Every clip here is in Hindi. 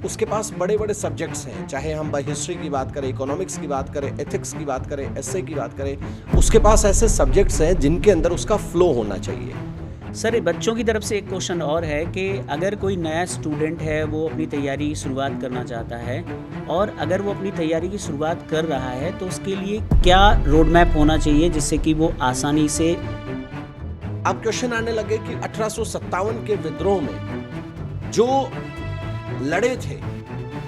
उसके पास बड़े बड़े सब्जेक्ट्स हैं, चाहे हम हिस्ट्री की बात करें, इकोनॉमिक्स की बात करें, एथिक्स की बात करें, एसए की बात करें, उसके पास ऐसे सब्जेक्ट्स हैं जिनके अंदर उसका फ्लो होना चाहिए। सर बच्चों की तरफ से एक क्वेश्चन और है कि अगर कोई नया स्टूडेंट है वो अपनी तैयारी की शुरुआत करना चाहता है और अगर वो अपनी तैयारी की शुरुआत कर रहा है तो उसके लिए क्या रोड मैप होना चाहिए जिससे कि वो आसानी से। अब क्वेश्चन आने लगे कि 1857 के विद्रोह में जो लड़े थे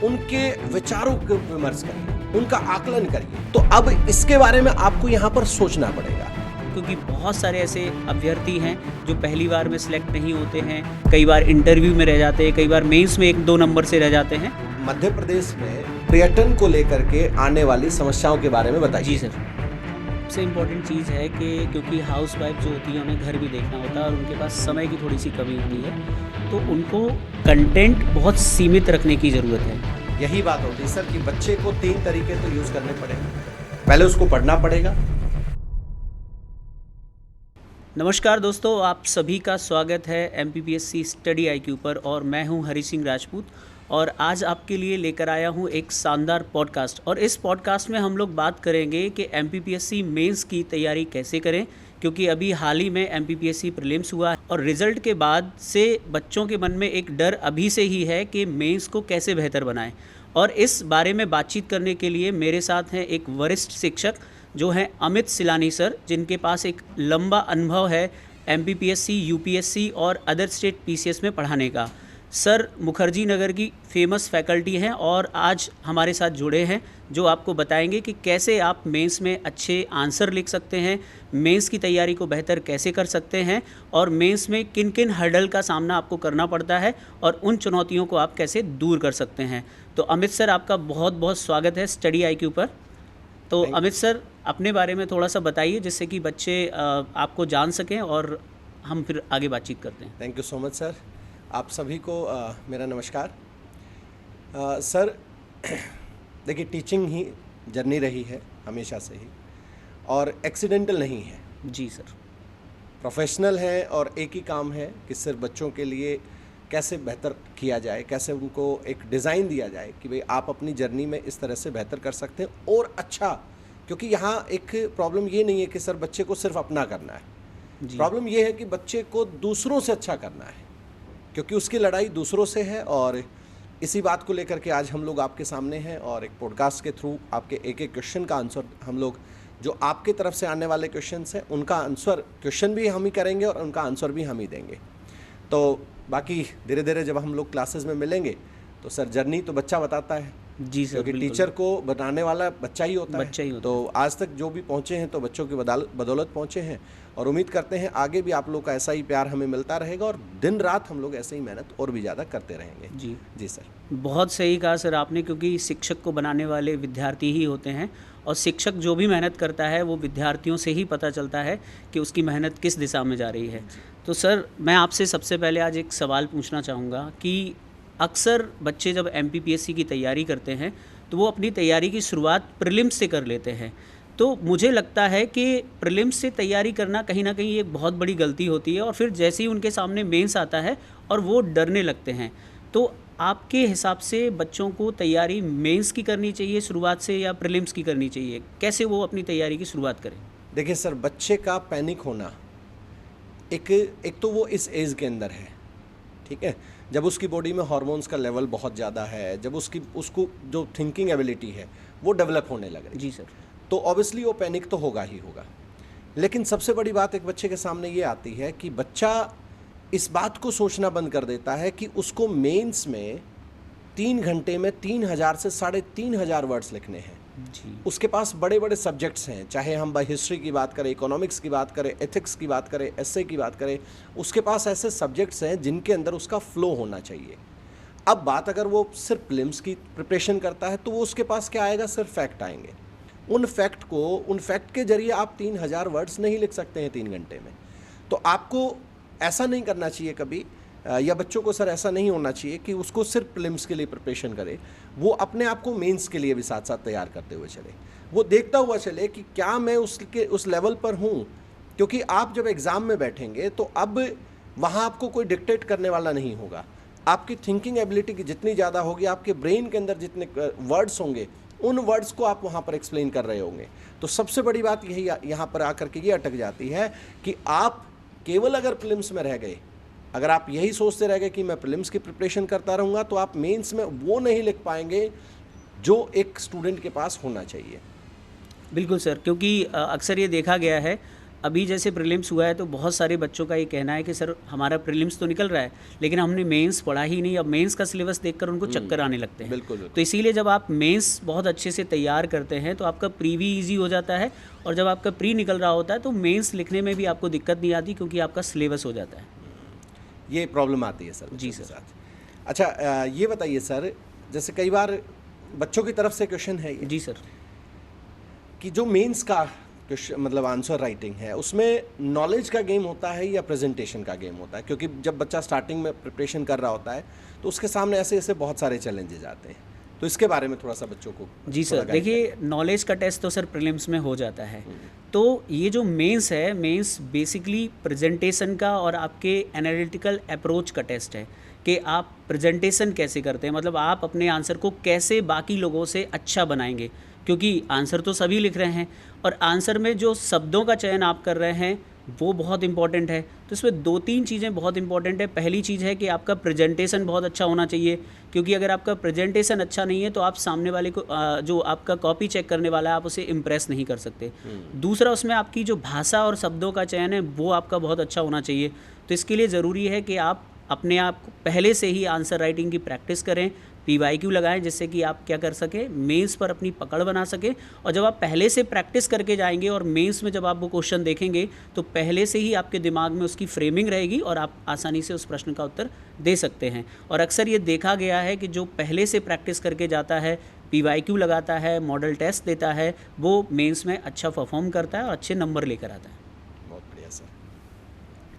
उनके विचारों के विमर्श करिए, उनका आकलन करिए। तो अब इसके बारे में आपको यहाँ पर सोचना पड़ेगा, क्योंकि बहुत सारे ऐसे अभ्यर्थी हैं जो पहली बार में सिलेक्ट नहीं होते हैं, कई बार इंटरव्यू में रह जाते हैं, कई बार मेंस में 1-2 नंबर से रह जाते हैं। मध्य प्रदेश में पर्यटन को लेकर के आने वाली समस्याओं के बारे में बताइए। जी सर, सबसे इम्पोर्टेंट चीज़ है कि क्योंकि हाउस वाइफ जो होती है उन्हें घर भी देखना होता है और उनके पास समय की थोड़ी सी कमी होती है, तो उनको कंटेंट बहुत सीमित रखने की ज़रूरत है। यही बात होती है सर कि बच्चे को 3 तरीके तो यूज करने पड़ेंगे। पहले उसको पढ़ना पड़ेगा। नमस्कार दोस्तों, आप सभी का स्वागत है MPPSC स्टडी IQ पर और मैं हूं हरी सिंह राजपूत और आज आपके लिए लेकर आया हूं एक शानदार पॉडकास्ट। और इस पॉडकास्ट में हम लोग बात करेंगे कि MPPSC मेंस की तैयारी कैसे करें, क्योंकि अभी हाल ही में MPPSC प्रीलिम्स हुआ है और रिज़ल्ट के बाद से बच्चों के मन में एक डर अभी से ही है कि मेंस को कैसे बेहतर बनाएं। और इस बारे में बातचीत करने के लिए मेरे साथ हैं एक वरिष्ठ शिक्षक जो हैं अमित सिलानी सर, जिनके पास एक लंबा अनुभव है MPPSC, UPSC और अदर स्टेट PCS में पढ़ाने का। सर मुखर्जी नगर की फेमस फैकल्टी हैं और आज हमारे साथ जुड़े हैं, जो आपको बताएंगे कि कैसे आप मेंस में अच्छे आंसर लिख सकते हैं, मेंस की तैयारी को बेहतर कैसे कर सकते हैं और मेंस में किन किन हर्डल का सामना आपको करना पड़ता है और उन चुनौतियों को आप कैसे दूर कर सकते हैं। तो अमित सर, आपका बहुत बहुत स्वागत है स्टडी IQ पर। तो अमित सर, अपने बारे में थोड़ा सा बताइए जिससे कि बच्चे आपको जान सकें और हम फिर आगे बातचीत करते हैं। Thank you so much sir. आप सभी को मेरा नमस्कार। सर देखिए, टीचिंग ही जर्नी रही है हमेशा से ही और एक्सीडेंटल नहीं है। जी सर। प्रोफेशनल है और एक ही काम है कि सिर्फ बच्चों के लिए कैसे बेहतर किया जाए, कैसे उनको एक डिज़ाइन दिया जाए कि भाई आप अपनी जर्नी में इस तरह से बेहतर कर सकते हैं और अच्छा। क्योंकि यहाँ एक प्रॉब्लम ये नहीं है कि सर बच्चे को सिर्फ अपना करना है, प्रॉब्लम ये है कि बच्चे को दूसरों से अच्छा करना है, क्योंकि उसकी लड़ाई दूसरों से है। और इसी बात को लेकर के आज हम लोग आपके सामने हैं और एक पॉडकास्ट के थ्रू आपके एक एक क्वेश्चन का आंसर हम लोग, जो आपके तरफ से आने वाले क्वेश्चंस हैं उनका आंसर, क्वेश्चन भी हम ही करेंगे और उनका आंसर भी हम ही देंगे। तो बाकी धीरे धीरे जब हम लोग क्लासेस में मिलेंगे तो सर जर्नी तो बच्चा बताता है। जी सर, क्योंकि टीचर को बनाने वाला बच्चा ही होता है। तो आज तक जो भी पहुँचे हैं तो बच्चों की बदौलत पहुँचे हैं और उम्मीद करते हैं आगे भी आप लोग का ऐसा ही प्यार हमें मिलता रहेगा और दिन रात हम लोग ऐसे ही मेहनत और भी ज़्यादा करते रहेंगे। जी सर, बहुत सही कहा सर आपने, क्योंकि शिक्षक को बनाने वाले विद्यार्थी ही होते हैं और शिक्षक जो भी मेहनत करता है वो विद्यार्थियों से ही पता चलता है कि उसकी मेहनत किस दिशा में जा रही है। तो सर मैं आपसे सबसे पहले आज एक सवाल पूछना चाहूँगा कि अक्सर बच्चे जब MPPSC की तैयारी करते हैं तो वो अपनी तैयारी की शुरुआत प्रीलिम्स से कर लेते हैं। तो मुझे लगता है कि प्रीलिम्स से तैयारी करना कहीं ना कहीं एक बहुत बड़ी गलती होती है और फिर जैसे ही उनके सामने मेंस आता है और वो डरने लगते हैं। तो आपके हिसाब से बच्चों को तैयारी मेंस की करनी चाहिए शुरुआत से या प्रीलिम्स की करनी चाहिए, कैसे वो अपनी तैयारी की शुरुआत करें? देखिए सर, बच्चे का पैनिक होना एक तो वो इस एज के अंदर है, ठीक है, जब उसकी बॉडी में हार्मोन्स का लेवल बहुत ज़्यादा है, जब उसको जो थिंकिंग एबिलिटी है वो डेवलप होने लग रही है। जी सर। तो ऑब्वियसली वो पैनिक तो होगा ही होगा। लेकिन सबसे बड़ी बात एक बच्चे के सामने ये आती है कि बच्चा इस बात को सोचना बंद कर देता है कि उसको मेंस में 3 घंटे में 3000 से 3500 वर्ड्स लिखने हैं। जी। उसके पास बड़े बड़े सब्जेक्ट्स हैं, चाहे हम हिस्ट्री की बात करें, इकोनॉमिक्स की बात करें, एथिक्स की बात करें, एसए की बात करें, उसके पास ऐसे सब्जेक्ट्स हैं जिनके अंदर उसका फ्लो होना चाहिए। अब बात अगर वो सिर्फ प्रीलिम्स की प्रिपरेशन करता है तो वो उसके पास क्या आएगा, सिर्फ फैक्ट आएंगे। उन फैक्ट के जरिए आप 3000 वर्ड्स नहीं लिख सकते हैं 3 घंटे में। तो आपको ऐसा नहीं करना चाहिए कभी, या बच्चों को सर ऐसा नहीं होना चाहिए कि उसको सिर्फ प्रीलिम्स के लिए प्रिपरेशन करे, वो अपने आप को मेंस के लिए भी साथ साथ तैयार करते हुए चले, वो देखता हुआ चले कि क्या मैं उस लेवल पर हूँ। क्योंकि आप जब एग्ज़ाम में बैठेंगे तो अब वहाँ आपको कोई डिक्टेट करने वाला नहीं होगा, आपकी थिंकिंग एबिलिटी की जितनी ज़्यादा होगी, आपके ब्रेन के अंदर जितने वर्ड्स होंगे, उन वर्ड्स को आप वहाँ पर एक्सप्लेन कर रहे होंगे। तो सबसे बड़ी बात यही यहाँ पर आकर के ये अटक जाती है कि आप केवल अगर प्रीलिम्स में रह गए, अगर आप यही सोचते रह गए कि मैं प्रीलिम्स की प्रिपरेशन करता रहूँगा, तो आप मेंस में वो नहीं लिख पाएंगे जो एक स्टूडेंट के पास होना चाहिए। बिल्कुल सर, क्योंकि अक्सर ये देखा गया है, अभी जैसे प्रीलिम्स हुआ है तो बहुत सारे बच्चों का ये कहना है कि सर हमारा प्रीलिम्स तो निकल रहा है लेकिन हमने मेंस पढ़ा ही नहीं। अब मेंस का सिलेबस देखकर उनको चक्कर आने लगते हैं। बिल्कुल। तो इसीलिए जब आप मेंस बहुत अच्छे से तैयार करते हैं तो आपका प्री भी ईजी हो जाता है, और जब आपका प्री निकल रहा होता है तो मेंस लिखने में भी आपको दिक्कत नहीं आती, क्योंकि आपका सिलेबस हो जाता है। ये प्रॉब्लम आती है सर जी बच्चों के सर। साथ। अच्छा, ये बताइए सर, जैसे कई बार बच्चों की तरफ से क्वेश्चन है ये जी सर। कि जो मेंस का क्वेश्चन मतलब आंसर राइटिंग है, उसमें नॉलेज का गेम होता है या प्रेजेंटेशन का गेम होता है? क्योंकि जब बच्चा स्टार्टिंग में प्रिपरेशन कर रहा होता है तो उसके सामने ऐसे ऐसे बहुत सारे चैलेंजेस आते हैं, तो इसके बारे में थोड़ा सा बच्चों को जी सर, देखिए नॉलेज का टेस्ट तो सर प्रीलिम्स में हो जाता है। तो ये जो मेंस है, मेंस बेसिकली प्रेजेंटेशन का और आपके एनालिटिकल अप्रोच का टेस्ट है कि आप प्रेजेंटेशन कैसे करते हैं, मतलब आप अपने आंसर को कैसे बाकी लोगों से अच्छा बनाएंगे, क्योंकि आंसर तो सभी लिख रहे हैं और आंसर में जो शब्दों का चयन आप कर रहे हैं वो बहुत इंपॉर्टेंट है। तो इसमें 2-3 चीज़ें बहुत इंपॉर्टेंट है। पहली चीज़ है कि आपका प्रेजेंटेशन बहुत अच्छा होना चाहिए, क्योंकि अगर आपका प्रेजेंटेशन अच्छा नहीं है तो आप सामने वाले को जो आपका कॉपी चेक करने वाला है आप उसे इम्प्रेस नहीं कर सकते। दूसरा, उसमें आपकी जो भाषा और शब्दों का चयन है वो आपका बहुत अच्छा होना चाहिए। तो इसके लिए ज़रूरी है कि आप अपने आप को पहले से ही आंसर राइटिंग की प्रैक्टिस करें, PYQ लगाएं, जिससे कि आप क्या कर सकें, मेंस पर अपनी पकड़ बना सकें। और जब आप पहले से प्रैक्टिस करके जाएंगे और मेंस में जब आप वो क्वेश्चन देखेंगे तो पहले से ही आपके दिमाग में उसकी फ्रेमिंग रहेगी और आप आसानी से उस प्रश्न का उत्तर दे सकते हैं। और अक्सर ये देखा गया है कि जो पहले से प्रैक्टिस करके जाता है, PYQ लगाता है, मॉडल टेस्ट देता है, वो मेंस में अच्छा परफॉर्म करता है और अच्छे नंबर लेकर आता है। बहुत बढ़िया सर।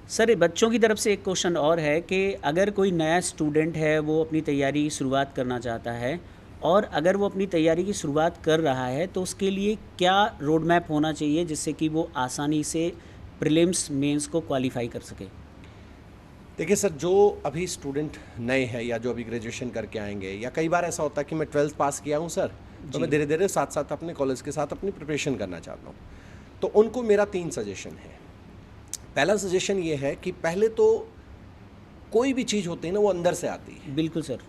सर, बच्चों की तरफ से एक क्वेश्चन और है कि अगर कोई नया स्टूडेंट है, वो अपनी तैयारी की शुरुआत करना चाहता है, और अगर वो अपनी तैयारी की शुरुआत कर रहा है तो उसके लिए क्या रोड मैप होना चाहिए जिससे कि वो आसानी से प्रीलिम्स मेंस को क्वालिफाई कर सके? देखिए सर, जो अभी स्टूडेंट नए हैं या जो अभी ग्रेजुएशन करके आएंगे, या कई बार ऐसा होता है कि मैं 12th पास किया हूँ सर, तो मैं धीरे धीरे साथ साथ अपने कॉलेज के साथ अपनी प्रिपरेशन करना चाहता हूँ, तो उनको मेरा 3 सजेशन है। पहला सजेशन ये है कि पहले तो कोई भी चीज़ होती है ना, वो अंदर से आती है। बिल्कुल सर।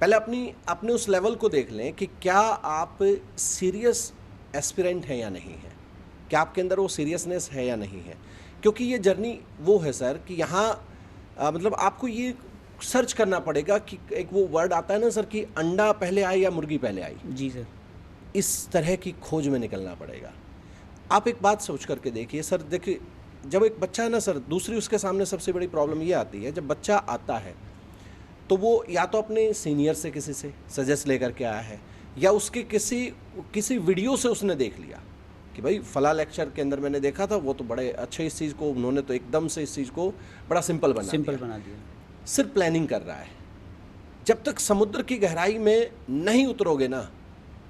पहले अपने उस लेवल को देख लें कि क्या आप सीरियस एस्पिरेंट हैं या नहीं है, क्या आपके अंदर वो सीरियसनेस है या नहीं है। क्योंकि ये जर्नी वो है सर कि यहाँ मतलब आपको ये सर्च करना पड़ेगा कि एक वो वर्ड आता है ना सर कि अंडा पहले आए या मुर्गी पहले आई। जी सर। इस तरह की खोज में निकलना पड़ेगा। आप एक बात सोच करके देखिए सर, देखिए जब एक बच्चा है ना सर, दूसरी उसके सामने सबसे बड़ी प्रॉब्लम ये आती है, जब बच्चा आता है तो वो या तो अपने सीनियर से किसी से सजेस्ट लेकर के आया है, या उसके किसी वीडियो से उसने देख लिया कि भाई फला लेक्चर के अंदर मैंने देखा था, वो तो बड़े अच्छे इस चीज़ को उन्होंने तो एकदम से इस चीज़ को बड़ा सिंपल बना दिया। सिर्फ प्लानिंग कर रहा है। जब तक समुद्र की गहराई में नहीं उतरोगे ना,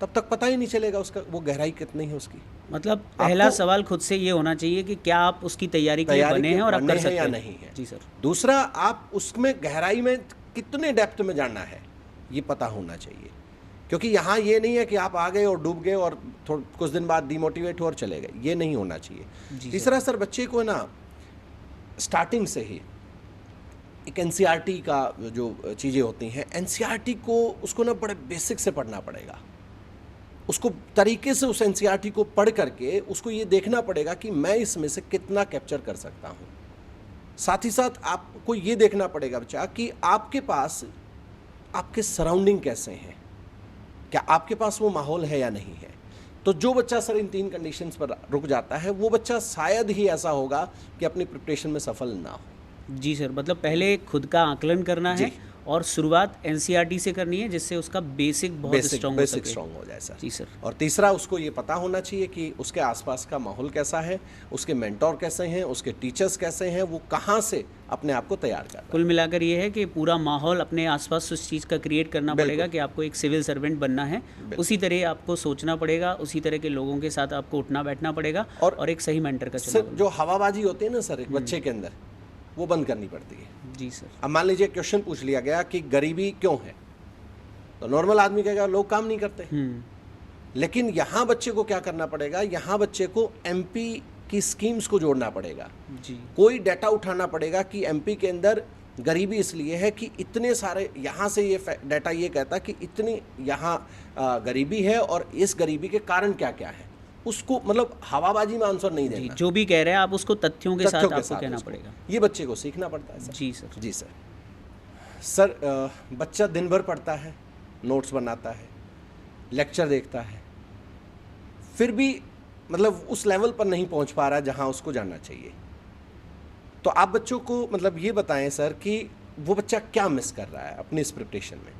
तब तक पता ही नहीं चलेगा उसका वो गहराई कितनी है उसकी। मतलब पहला सवाल खुद से ये होना चाहिए कि क्या आप उसकी तैयारी के लिए बने हैं और आप कर सकते हैं या नहीं है। जी सर। दूसरा, आप उसमें गहराई में कितने डेप्थ में जाना है ये पता होना चाहिए, क्योंकि यहाँ ये नहीं है कि आप आ गए और डूब गए और कुछ दिन बाद डिमोटिवेट हो और चले गए, ये नहीं होना चाहिए। तीसरा सर, बच्चे को ना स्टार्टिंग से ही एक NCERT का जो चीज़ें होती हैं, NCERT को उसको ना बड़े बेसिक से पढ़ना पड़ेगा। उसको तरीके से उस NCERT को पढ़ करके उसको ये देखना पड़ेगा कि मैं इसमें से कितना कैप्चर कर सकता हूँ। साथ ही साथ आपको ये देखना पड़ेगा बच्चा कि आपके पास आपके सराउंडिंग कैसे हैं, क्या आपके पास वो माहौल है या नहीं है। तो जो बच्चा सर इन 3 कंडीशंस पर रुक जाता है, वो बच्चा शायद ही ऐसा होगा कि अपनी प्रिपरेशन में सफल ना हो। जी सर, मतलब पहले खुद का आकलन करना है और शुरुआत NCERT से करनी है, जिससे उसका बेसिक बहुत स्ट्रॉन्ग हो जाए सर। जी सर। और तीसरा, उसको ये पता होना चाहिए कि उसके आसपास का माहौल कैसा है, उसके मेंटोर कैसे हैं, उसके टीचर्स कैसे हैं, वो कहाँ से अपने आप को तैयार कर रहा है। कुल मिलाकर ये है कि पूरा माहौल अपने आसपास उस चीज़ का क्रिएट करना पड़ेगा कि आपको एक सिविल सर्वेंट बनना है, उसी तरह आपको सोचना पड़ेगा, उसी तरह के लोगों के साथ आपको उठना बैठना पड़ेगा और एक सही मेंटर का चुनाव। जो हवाबाजी होती है ना सर एक बच्चे के अंदर, वो बंद करनी पड़ती है। जी सर। अब मान लीजिए क्वेश्चन पूछ लिया गया कि गरीबी क्यों है, तो नॉर्मल आदमी कहेगा लोग काम नहीं करते। लेकिन यहाँ बच्चे को क्या करना पड़ेगा, यहाँ बच्चे को एमपी की स्कीम्स को जोड़ना पड़ेगा जी। कोई डाटा उठाना पड़ेगा कि एमपी के अंदर गरीबी इसलिए है कि इतने सारे, यहाँ से ये डाटा ये कहता कि इतनी यहाँ गरीबी है और इस गरीबी के कारण क्या क्या है। उसको मतलब हवाबाजी में आंसर नहीं जी, देना, जो भी कह रहे हैं आप उसको तथ्यों के साथ आपको कहना उसको पड़ेगा। ये बच्चे को सीखना पड़ता है सर। जी सर। जी सर। सर बच्चा दिन भर पढ़ता है, नोट्स बनाता है, लेक्चर देखता है, फिर भी मतलब उस लेवल पर नहीं पहुंच पा रहा जहां उसको जाना चाहिए। तो आप बच्चों को मतलब ये बताएं सर कि वो बच्चा क्या मिस कर रहा है अपनी इस प्रिपरेशन में।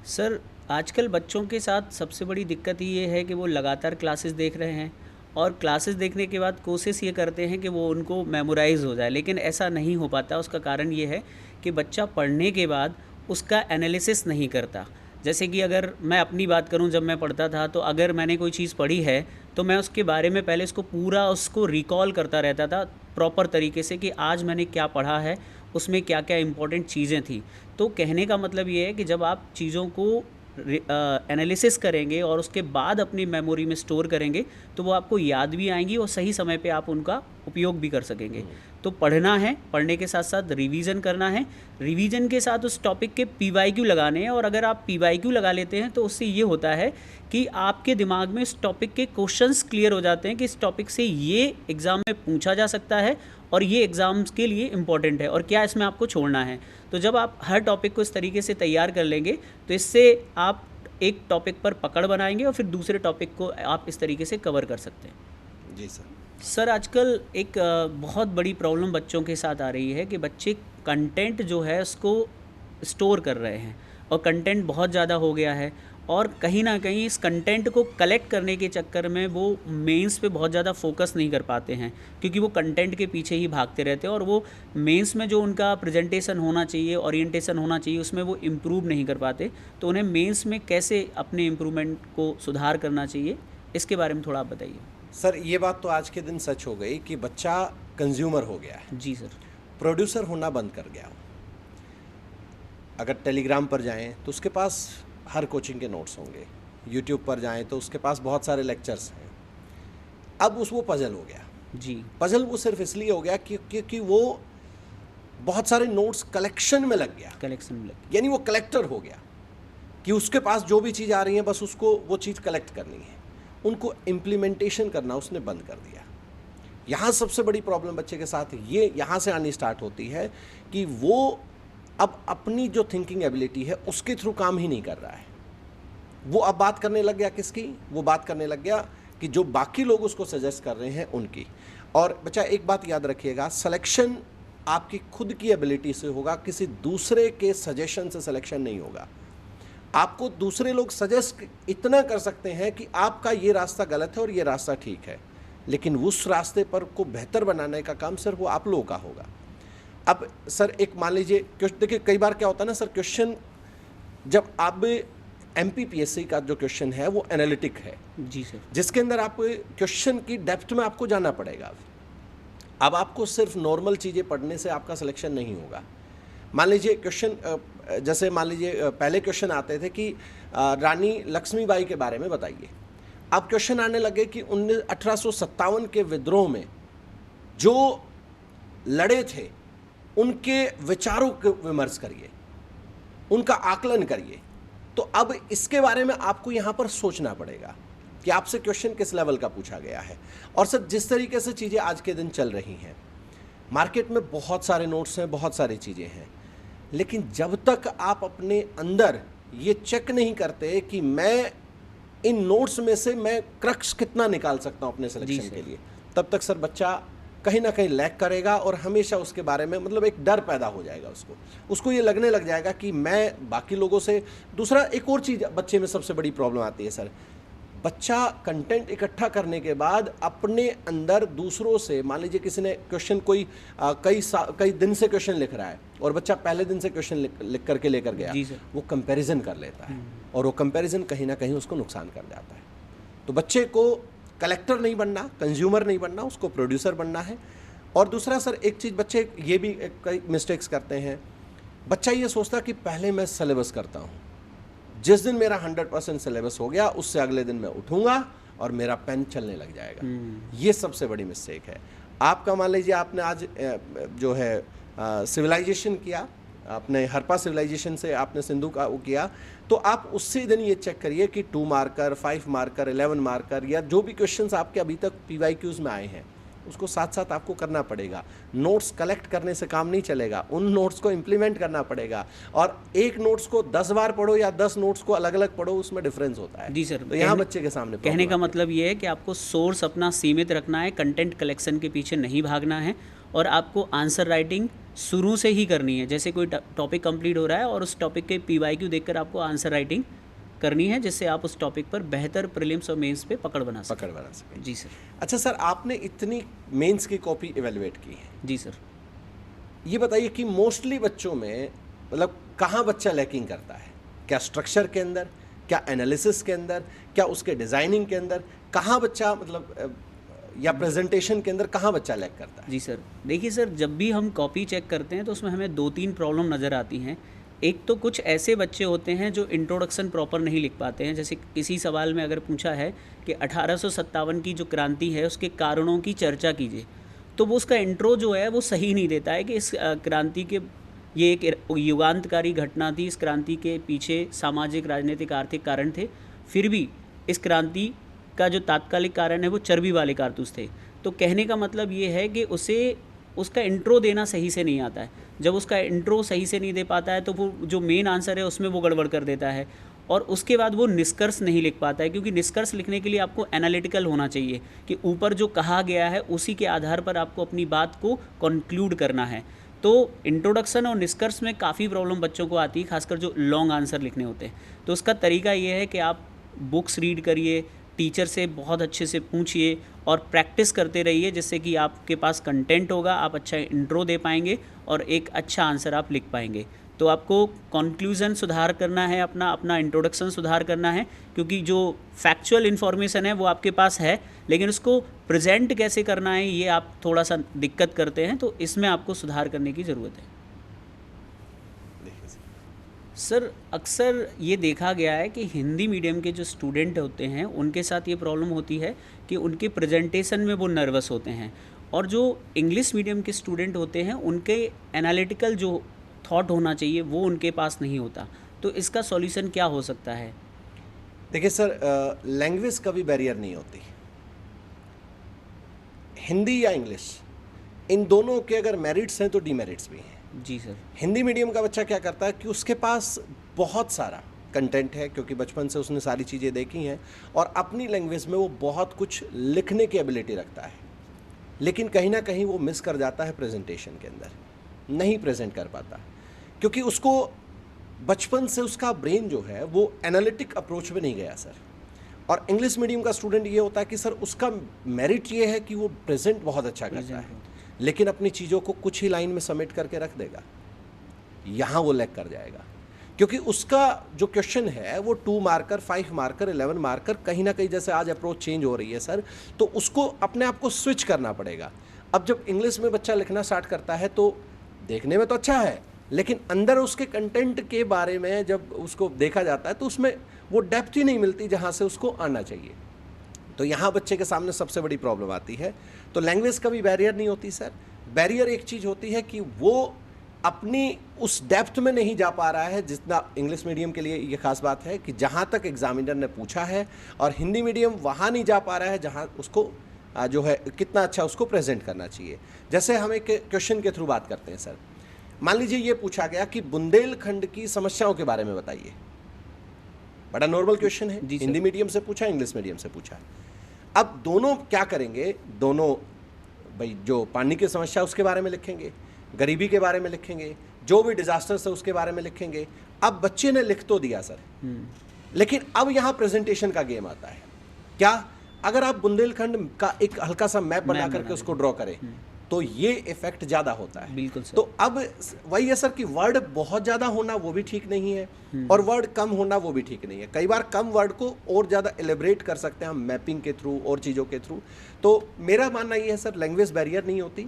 सर आजकल बच्चों के साथ सबसे बड़ी दिक्कत ये है कि वो लगातार क्लासेस देख रहे हैं और क्लासेस देखने के बाद कोशिश ये करते हैं कि वो उनको मेमोराइज़ हो जाए, लेकिन ऐसा नहीं हो पाता। उसका कारण ये है कि बच्चा पढ़ने के बाद उसका एनालिसिस नहीं करता। जैसे कि अगर मैं अपनी बात करूं, जब मैं पढ़ता था तो अगर मैंने कोई चीज़ पढ़ी है तो मैं उसके बारे में पहले उसको रिकॉल करता रहता था प्रॉपर तरीके से कि आज मैंने क्या पढ़ा है, उसमें क्या क्या इंपॉर्टेंट चीज़ें थी। तो कहने का मतलब ये है कि जब आप चीज़ों को एनालिसिस करेंगे और उसके बाद अपनी मेमोरी में स्टोर करेंगे तो वो आपको याद भी आएंगी और सही समय पे आप उनका उपयोग भी कर सकेंगे। तो पढ़ना है, पढ़ने के साथ साथ रिवीजन करना है, रिवीजन के साथ उस टॉपिक के PYQ लगाने हैं। और अगर आप PYQ लगा लेते हैं तो उससे ये होता है कि आपके दिमाग में इस टॉपिक के क्वेश्चंस क्लियर हो जाते हैं कि इस टॉपिक से ये एग्ज़ाम में पूछा जा सकता है और ये एग्ज़ाम्स के लिए इम्पॉर्टेंट है और क्या इसमें आपको छोड़ना है। तो जब आप हर टॉपिक को इस तरीके से तैयार कर लेंगे तो इससे आप एक टॉपिक पर पकड़ बनाएंगे और फिर दूसरे टॉपिक को आप इस तरीके से कवर कर सकते हैं। जी सर। सर आजकल एक बहुत बड़ी प्रॉब्लम बच्चों के साथ आ रही है कि बच्चे कंटेंट जो है उसको स्टोर कर रहे हैं और कंटेंट बहुत ज़्यादा हो गया है और कहीं ना कहीं इस कंटेंट को कलेक्ट करने के चक्कर में वो मेंस पे बहुत ज़्यादा फोकस नहीं कर पाते हैं क्योंकि वो कंटेंट के पीछे ही भागते रहते हैं और वो मेंस में जो उनका प्रेजेंटेशन होना चाहिए, ओरिएंटेशन होना चाहिए, उसमें वो इम्प्रूव नहीं कर पाते। तो उन्हें मेंस में कैसे अपने इम्प्रूवमेंट को सुधार करना चाहिए, इसके बारे में थोड़ा आप बताइए। सर ये बात तो आज के दिन सच हो गई कि बच्चा कंज्यूमर हो गया है। जी सर। प्रोड्यूसर होना बंद कर गया। अगर टेलीग्राम पर जाएं तो उसके पास हर कोचिंग के नोट्स होंगे, यूट्यूब पर जाएं तो उसके पास बहुत सारे लेक्चर्स हैं। अब वो पजल हो गया। जी। पजल वो सिर्फ इसलिए हो गया क्योंकि वो बहुत सारे नोट्स कलेक्शन में लग गया, कलेक्शन में लग यानी वो कलेक्टर हो गया कि उसके पास जो भी चीज़ आ रही है बस उसको वो चीज़ कलेक्ट करनी है, उनको इम्प्लीमेंटेशन करना उसने बंद कर दिया। यहाँ सबसे बड़ी प्रॉब्लम बच्चे के साथ ये यहाँ से आनी स्टार्ट होती है कि वो अब अपनी जो थिंकिंग एबिलिटी है उसके थ्रू काम ही नहीं कर रहा है। वो अब बात करने लग गया किसकी, वो बात करने लग गया कि जो बाकी लोग उसको सजेस्ट कर रहे हैं उनकी। और बच्चा एक बात याद रखिएगा, सिलेक्शन आपकी खुद की एबिलिटी से होगा, किसी दूसरे के सजेशन से सिलेक्शन नहीं होगा। आपको दूसरे लोग सजेस्ट इतना कर सकते हैं कि आपका ये रास्ता गलत है और ये रास्ता ठीक है, लेकिन उस रास्ते पर को बेहतर बनाने का काम सिर्फ वो आप लोगों का होगा। अब सर एक मान लीजिए, देखिए कई बार क्या होता है ना सर, क्वेश्चन जब आप MPPSC का जो क्वेश्चन है वो एनालिटिक है। जी सर। जिसके अंदर आप क्वेश्चन की डेप्थ में आपको जाना पड़ेगा। अब आपको सिर्फ नॉर्मल चीज़ें पढ़ने से आपका सिलेक्शन नहीं होगा। मान लीजिए क्वेश्चन, जैसे मान लीजिए पहले क्वेश्चन आते थे कि रानी लक्ष्मीबाई के बारे में बताइए। अब क्वेश्चन आने लगे कि 1857 के विद्रोह में जो लड़े थे उनके विचारों को विमर्श करिए, उनका आकलन करिए। तो अब इसके बारे में आपको यहाँ पर सोचना पड़ेगा कि आपसे क्वेश्चन किस लेवल का पूछा गया है। और सर जिस तरीके से चीज़ें आज के दिन चल रही हैं, मार्केट में बहुत सारे नोट्स हैं, बहुत सारी चीज़ें हैं, लेकिन जब तक आप अपने अंदर ये चेक नहीं करते कि मैं इन नोट्स में से मैं क्रक्स कितना निकाल सकता हूँ अपने सिलेक्शन के लिए, तब तक सर बच्चा कहीं ना कहीं लैग करेगा और हमेशा उसके बारे में मतलब एक डर पैदा हो जाएगा। उसको ये लगने लग जाएगा कि मैं बाकी लोगों से। दूसरा एक और चीज़ बच्चे में सबसे बड़ी प्रॉब्लम आती है सर, बच्चा कंटेंट इकट्ठा करने के बाद अपने अंदर दूसरों से, मान लीजिए किसी ने क्वेश्चन कोई कई दिन से क्वेश्चन लिख रहा है और बच्चा पहले दिन से क्वेश्चन लिख करके लेकर गया, वो कंपैरिजन कर लेता है और वो कंपैरिजन कहीं ना कहीं उसको नुकसान कर जाता है। तो बच्चे को कलेक्टर नहीं बनना, कंज्यूमर नहीं बनना, उसको प्रोड्यूसर बनना है। और दूसरा सर एक चीज़ बच्चे ये भी कई मिस्टेक्स करते हैं, बच्चा ये सोचता कि पहले मैं सिलेबस करता हूँ, जिस दिन मेरा 100% सिलेबस हो गया उससे अगले दिन मैं उठूँगा और मेरा पेन चलने लग जाएगा। ये सबसे बड़ी मिस्टेक है। आपका मान लीजिए आपने आज जो है सिविलाइजेशन किया, आपने हरप्पा सिविलाइजेशन से आपने सिंधु का वो किया, तो आप उसी दिन ये चेक करिए कि 2 मार्कर, 5 मार्कर, 11 मार्कर या जो भी क्वेश्चंस आपके अभी तक PYQs में आए हैं उसको साथ साथ आपको करना पड़ेगा। नोट्स कलेक्ट करने से काम नहीं चलेगा, उन नोट्स को इम्प्लीमेंट करना पड़ेगा। और एक नोट्स को 10 बार पढ़ो या 10 नोट्स को अलग अलग पढ़ो, उसमें डिफरेंस होता है। जी सर, तो यहाँ बच्चे के सामने कहने का मतलब ये है कि आपको सोर्स अपना सीमित रखना है, कंटेंट कलेक्शन के पीछे नहीं भागना है, और आपको आंसर राइटिंग शुरू से ही करनी है। जैसे कोई टॉपिक कंप्लीट हो रहा है और उस टॉपिक के PYQ देखकर आपको आंसर राइटिंग करनी है, जिससे आप उस टॉपिक पर बेहतर प्रीलिम्स और मेंस पे पकड़ बना सकें। जी सर। अच्छा सर, आपने इतनी मेंस की कॉपी इवेलुएट की है। जी सर। ये बताइए कि मोस्टली बच्चों में मतलब कहाँ बच्चा लैकिंग करता है? क्या स्ट्रक्चर के अंदर, क्या एनालिसिस के अंदर, क्या उसके डिज़ाइनिंग के अंदर, कहाँ बच्चा मतलब या प्रेजेंटेशन के अंदर कहाँ बच्चा लैक करता है? जी सर, देखिए सर, जब भी हम कॉपी चेक करते हैं तो उसमें हमें 2-3 प्रॉब्लम नज़र आती हैं। एक तो कुछ ऐसे बच्चे होते हैं जो इंट्रोडक्शन प्रॉपर नहीं लिख पाते हैं। जैसे किसी सवाल में अगर पूछा है कि 1857 की जो क्रांति है उसके कारणों की चर्चा कीजिए, तो वो उसका इंट्रो जो है वो सही नहीं देता है कि इस क्रांति के ये एक युगांतकारी घटना थी, इस क्रांति के पीछे सामाजिक, राजनीतिक, आर्थिक कारण थे, फिर भी इस क्रांति का जो तात्कालिक कारण है वो चर्बी वाले कारतूस थे। तो कहने का मतलब ये है कि उसे उसका इंट्रो देना सही से नहीं आता है। जब उसका इंट्रो सही से नहीं दे पाता है तो वो जो मेन आंसर है उसमें वो गड़बड़ कर देता है, और उसके बाद वो निष्कर्ष नहीं लिख पाता है, क्योंकि निष्कर्ष लिखने के लिए आपको एनालिटिकल होना चाहिए कि ऊपर जो कहा गया है उसी के आधार पर आपको अपनी बात को कंक्लूड करना है। तो इंट्रोडक्शन और निष्कर्ष में काफ़ी प्रॉब्लम बच्चों को आती है, खासकर जो लॉन्ग आंसर लिखने होते हैं। तो उसका तरीका ये है कि आप बुक्स रीड करिए, टीचर से बहुत अच्छे से पूछिए और प्रैक्टिस करते रहिए, जिससे कि आपके पास कंटेंट होगा, आप अच्छा इंट्रो दे पाएंगे और एक अच्छा आंसर आप लिख पाएंगे। तो आपको कंक्लूज़न सुधार करना है, अपना इंट्रोडक्शन सुधार करना है, क्योंकि जो फैक्चुअल इन्फॉर्मेशन है वो आपके पास है, लेकिन उसको प्रेजेंट कैसे करना है ये आप थोड़ा सा दिक्कत करते हैं। तो इसमें आपको सुधार करने की ज़रूरत है। सर, अक्सर ये देखा गया है कि हिंदी मीडियम के जो स्टूडेंट होते हैं उनके साथ ये प्रॉब्लम होती है कि उनके प्रेजेंटेशन में वो नर्वस होते हैं, और जो इंग्लिश मीडियम के स्टूडेंट होते हैं उनके एनालिटिकल जो थॉट होना चाहिए वो उनके पास नहीं होता। तो इसका सॉल्यूशन क्या हो सकता है? देखिए सर, लैंग्वेज कभी बैरियर नहीं होती। हिंदी या इंग्लिश, इन दोनों के अगर मेरिट्स हैं तो डीमेरिट्स भी हैं। जी सर। हिंदी मीडियम का बच्चा क्या करता है कि उसके पास बहुत सारा कंटेंट है, क्योंकि बचपन से उसने सारी चीज़ें देखी हैं, और अपनी लैंग्वेज में वो बहुत कुछ लिखने की एबिलिटी रखता है, लेकिन कहीं ना कहीं वो मिस कर जाता है प्रेजेंटेशन के अंदर, नहीं प्रेजेंट कर पाता, क्योंकि उसको बचपन से उसका ब्रेन जो है वो एनालिटिक अप्रोच में नहीं गया सर। और इंग्लिश मीडियम का स्टूडेंट ये होता है कि सर उसका मेरिट ये है कि वो प्रेजेंट बहुत अच्छा करता है, लेकिन अपनी चीज़ों को कुछ ही लाइन में समेट करके रख देगा, यहाँ वो लैग कर जाएगा, क्योंकि उसका जो क्वेश्चन है वो 2 मार्कर, 5 मार्कर, 11 मार्कर, कहीं ना कहीं जैसे आज अप्रोच चेंज हो रही है सर, तो उसको अपने आप को स्विच करना पड़ेगा। अब जब इंग्लिश में बच्चा लिखना स्टार्ट करता है तो देखने में तो अच्छा है, लेकिन अंदर उसके कंटेंट के बारे में जब उसको देखा जाता है तो उसमें वो डेप्थ ही नहीं मिलती जहाँ से उसको आना चाहिए। तो यहाँ बच्चे के सामने सबसे बड़ी प्रॉब्लम आती है। तो लैंग्वेज कभी बैरियर नहीं होती सर। बैरियर एक चीज़ होती है कि वो अपनी उस डेप्थ में नहीं जा पा रहा है जितना इंग्लिश मीडियम के लिए ये खास बात है कि जहाँ तक एग्जामिनर ने पूछा है, और हिंदी मीडियम वहाँ नहीं जा पा रहा है जहाँ उसको जो है कितना अच्छा उसको प्रेजेंट करना चाहिए। जैसे हम एक क्वेश्चन के थ्रू बात करते हैं सर, मान लीजिए ये पूछा गया कि बुंदेलखंड की समस्याओं के बारे में बताइए। बड़ा नॉर्मल क्वेश्चन है, हिंदी मीडियम से पूछा, इंग्लिश मीडियम से पूछा। अब दोनों क्या करेंगे, दोनों भाई जो पानी की समस्या उसके बारे में लिखेंगे, गरीबी के बारे में लिखेंगे, जो भी डिजास्टर्स है उसके बारे में लिखेंगे। अब बच्चे ने लिख तो दिया सर, लेकिन अब यहाँ प्रेजेंटेशन का गेम आता है। क्या अगर आप बुंदेलखंड का एक हल्का सा मैप बना करके उसको ड्रॉ करें तो ये इफेक्ट ज़्यादा होता है। बिल्कुल सर। तो अब वही है सर कि वर्ड बहुत ज़्यादा होना वो भी ठीक नहीं है, और वर्ड कम होना वो भी ठीक नहीं है। कई बार कम वर्ड को और ज़्यादा एलिब्रेट कर सकते हैं हम मैपिंग के थ्रू और चीज़ों के थ्रू। तो मेरा मानना ये है सर, लैंग्वेज बैरियर नहीं होती।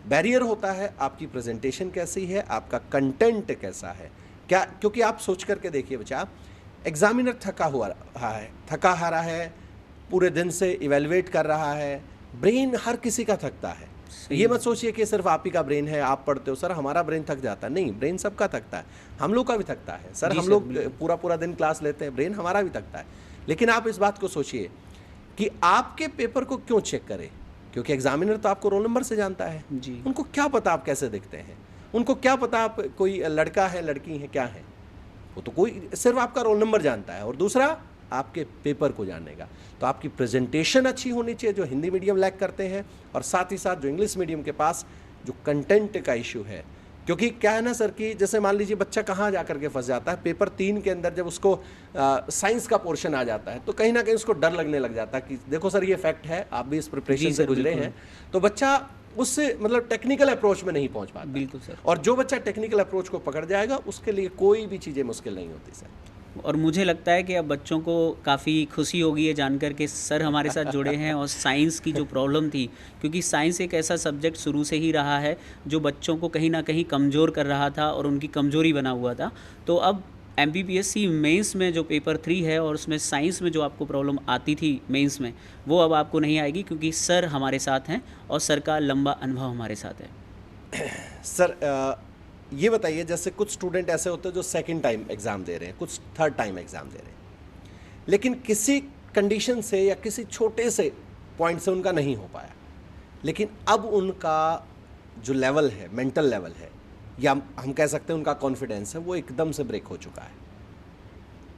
बैरियर होता है आपकी प्रेजेंटेशन कैसी है, आपका कंटेंट कैसा है, क्या, क्योंकि आप सोच करके देखिए बच्चा, एग्जामिनर थका हारा है, पूरे दिन से इवेलुएट कर रहा है, ब्रेन हर किसी का थकता है। ये मत सोचिए कि सिर्फ आप ही का ब्रेन है, आप पढ़ते हो सर हमारा ब्रेन थक जाता है, नहीं, ब्रेन सबका थकता है, हम लोग का भी थकता है सर, हम लोग पूरा पूरा दिन क्लास लेते हैं, ब्रेन हमारा भी थकता है। लेकिन आप इस बात को सोचिए कि आपके पेपर को क्यों चेक करें, क्योंकि एग्जामिनर तो आपको रोल नंबर से जानता है जी। उनको क्या पता आप कैसे दिखते हैं, उनको क्या पता आप कोई लड़का है लड़की है क्या है, वो तो कोई सिर्फ आपका रोल नंबर जानता है, और दूसरा आपके पेपर को जानेगा। तो आपकी प्रेजेंटेशन अच्छी होनी चाहिए, जो हिंदी मीडियम लैक करते हैं, और साथ ही साथ जो इंग्लिश मीडियम के पास जो कंटेंट का इशू है। क्योंकि क्या है ना सर कि जैसे मान लीजिए बच्चा कहाँ जा करके फंस जाता है, पेपर 3 के अंदर जब उसको साइंस का पोर्शन आ जाता है तो कहीं ना कहीं उसको डर लगने लग जाता है कि देखो सर ये फैक्ट है, आप भी इस प्रिपरेशन से गुजरे हैं, तो बच्चा उससे मतलब टेक्निकल अप्रोच में नहीं पहुंच पाता। बिल्कुल सर। और जो बच्चा टेक्निकल अप्रोच को पकड़ जाएगा उसके लिए कोई भी चीज़ें मुश्किल नहीं होती सर। और मुझे लगता है कि अब बच्चों को काफ़ी खुशी होगी ये जानकर के सर हमारे साथ जुड़े हैं, और साइंस की जो प्रॉब्लम थी, क्योंकि साइंस एक ऐसा सब्जेक्ट शुरू से ही रहा है जो बच्चों को कहीं ना कहीं कमज़ोर कर रहा था और उनकी कमज़ोरी बना हुआ था। तो अब MPPSC मेंस में जो पेपर 3 है और उसमें साइंस में जो आपको प्रॉब्लम आती थी मेंस में, वो अब आपको नहीं आएगी, क्योंकि सर हमारे साथ हैं और सर का लंबा अनुभव हमारे साथ है। सर ये बताइए, जैसे कुछ स्टूडेंट ऐसे होते हैं जो सेकंड टाइम एग्ज़ाम दे रहे हैं, कुछ थर्ड टाइम एग्ज़ाम दे रहे हैं, लेकिन किसी कंडीशन से या किसी छोटे से पॉइंट से उनका नहीं हो पाया, लेकिन अब उनका जो लेवल है, मेंटल लेवल है, या हम कह सकते हैं उनका कॉन्फिडेंस है, वो एकदम से ब्रेक हो चुका है।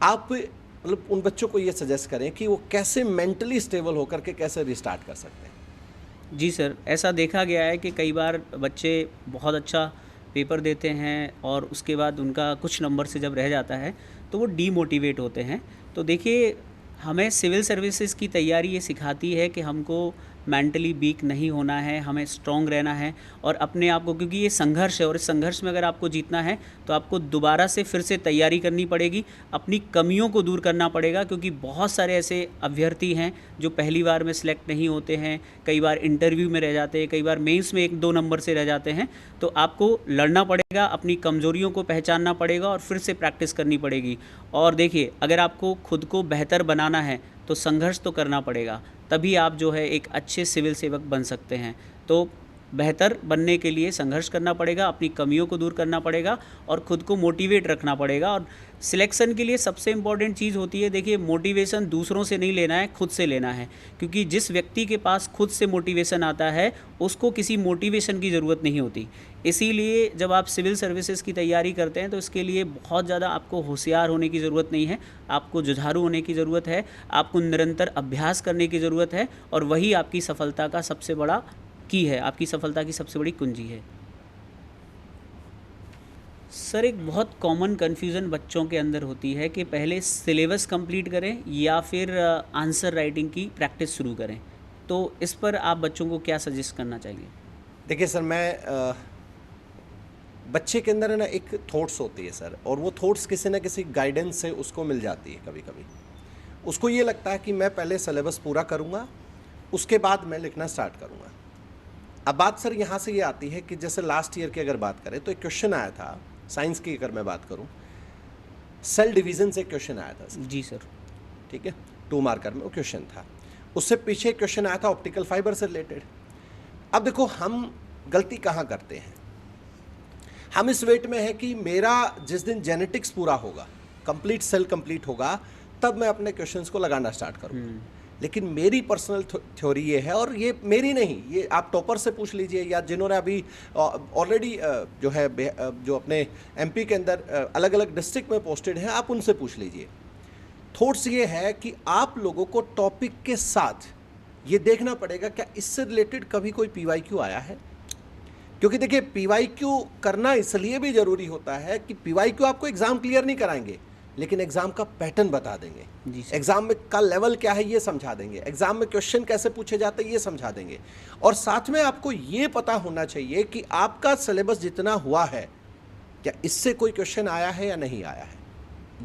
आप मतलब उन बच्चों को ये सजेस्ट करें कि वो कैसे मेंटली स्टेबल होकर के कैसे रिस्टार्ट कर सकते हैं। जी सर, ऐसा देखा गया है कि कई बार बच्चे बहुत अच्छा पेपर देते हैं और उसके बाद उनका कुछ नंबर से जब रह जाता है तो वो डीमोटिवेट होते हैं। तो देखिए, हमें सिविल सर्विसेज की तैयारी ये सिखाती है कि हमको मेंटली वीक नहीं होना है, हमें स्ट्रॉन्ग रहना है और अपने आप को, क्योंकि ये संघर्ष है और इस संघर्ष में अगर आपको जीतना है तो आपको दोबारा से फिर से तैयारी करनी पड़ेगी, अपनी कमियों को दूर करना पड़ेगा, क्योंकि बहुत सारे ऐसे अभ्यर्थी हैं जो पहली बार में सिलेक्ट नहीं होते हैं, कई बार इंटरव्यू में रह जाते हैं, कई बार मेंस में 1-2 नंबर से रह जाते हैं। तो आपको लड़ना पड़ेगा, अपनी कमज़ोरियों को पहचानना पड़ेगा और फिर से प्रैक्टिस करनी पड़ेगी। और देखिए, अगर आपको खुद को बेहतर बनाना है तो संघर्ष तो करना पड़ेगा, तभी आप जो है एक अच्छे सिविल सेवक बन सकते हैं। तो बेहतर बनने के लिए संघर्ष करना पड़ेगा, अपनी कमियों को दूर करना पड़ेगा और ख़ुद को मोटिवेट रखना पड़ेगा। और सिलेक्शन के लिए सबसे इम्पॉर्टेंट चीज़ होती है, देखिए, मोटिवेशन दूसरों से नहीं लेना है, खुद से लेना है, क्योंकि जिस व्यक्ति के पास खुद से मोटिवेशन आता है उसको किसी मोटिवेशन की ज़रूरत नहीं होती। इसीलिए जब आप सिविल सर्विसेज की तैयारी करते हैं तो इसके लिए बहुत ज़्यादा आपको होशियार होने की ज़रूरत नहीं है, आपको जुझारू होने की ज़रूरत है, आपको निरंतर अभ्यास करने की ज़रूरत है, और वही आपकी सफलता का सबसे बड़ा की है, आपकी सफलता की सबसे बड़ी कुंजी है। सर, एक बहुत कॉमन कन्फ्यूज़न बच्चों के अंदर होती है कि पहले सिलेबस कंप्लीट करें या फिर आंसर राइटिंग की प्रैक्टिस शुरू करें, तो इस पर आप बच्चों को क्या सजेस्ट करना चाहिए? देखिए सर, मैं बच्चे के अंदर है ना एक थॉट्स होती है सर, और वो थॉट्स किसी न किसी गाइडेंस से उसको मिल जाती है। कभी कभी उसको ये लगता है कि मैं पहले सिलेबस पूरा करूँगा, उसके बाद मैं लिखना स्टार्ट करूँगा। अब बात सर यहाँ से ये आती है कि जैसे लास्ट ईयर की अगर बात करें तो एक क्वेश्चन आया था साइंस की, अगर मैं बात करूँ, सेल डिवीज़न से क्वेश्चन आया था सर। जी सर। ठीक है, 2 मार्कर में वो क्वेश्चन था। उससे पीछे क्वेश्चन आया था ऑप्टिकल फाइबर से रिलेटेड। अब देखो, हम गलती कहाँ करते हैं, हम इस वेट में है कि मेरा जिस दिन जेनेटिक्स पूरा होगा, कंप्लीट सेल कंप्लीट होगा, तब मैं अपने क्वेश्चंस को लगाना स्टार्ट करूँगा। लेकिन मेरी पर्सनल थ्योरी ये है, और ये मेरी नहीं, ये आप टॉपर से पूछ लीजिए या जिन्होंने अभी ऑलरेडी जो है जो अपने एमपी के अंदर अलग अलग डिस्ट्रिक्ट में पोस्टेड हैं, आप उनसे पूछ लीजिए। थॉट्स ये है कि आप लोगों को टॉपिक के साथ ये देखना पड़ेगा क्या इससे रिलेटेड कभी कोई PYQ आया है। क्योंकि देखिए, PYQ करना इसलिए भी ज़रूरी होता है कि PYQ आपको एग्ज़ाम क्लियर नहीं कराएंगे, लेकिन एग्ज़ाम का पैटर्न बता देंगे, एग्ज़ाम में का लेवल क्या है ये समझा देंगे, एग्ज़ाम में क्वेश्चन कैसे पूछे जाते हैं ये समझा देंगे। और साथ में आपको ये पता होना चाहिए कि आपका सिलेबस जितना हुआ है, क्या इससे कोई क्वेश्चन आया है या नहीं आया है।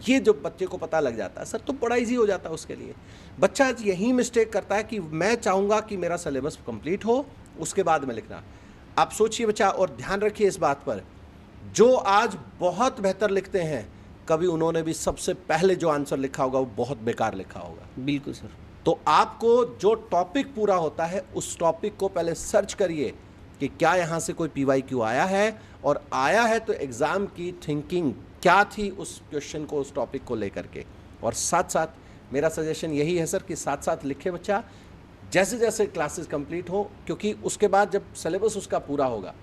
ये जो बच्चे को पता लग जाता है सर, तो बड़ा ईजी हो जाता है उसके लिए। बच्चा यही मिस्टेक करता है कि मैं चाहूँगा कि मेरा सिलेबस कंप्लीट हो, उसके बाद में लिखना। आप सोचिए बच्चा, और ध्यान रखिए इस बात पर, जो आज बहुत बेहतर लिखते हैं, कभी उन्होंने भी सबसे पहले जो आंसर लिखा होगा वो बहुत बेकार लिखा होगा। बिल्कुल सर। तो आपको जो टॉपिक पूरा होता है उस टॉपिक को पहले सर्च करिए कि क्या यहाँ से कोई PYQ आया है, और आया है तो एग्ज़ाम की थिंकिंग क्या थी उस क्वेश्चन को, उस टॉपिक को लेकर के। और साथ साथ मेरा सजेशन यही है सर कि साथ साथ लिखे बच्चा, जैसे जैसे क्लासेस कंप्लीट हो, क्योंकि उसके बाद जब सिलेबस उसका पूरा होगा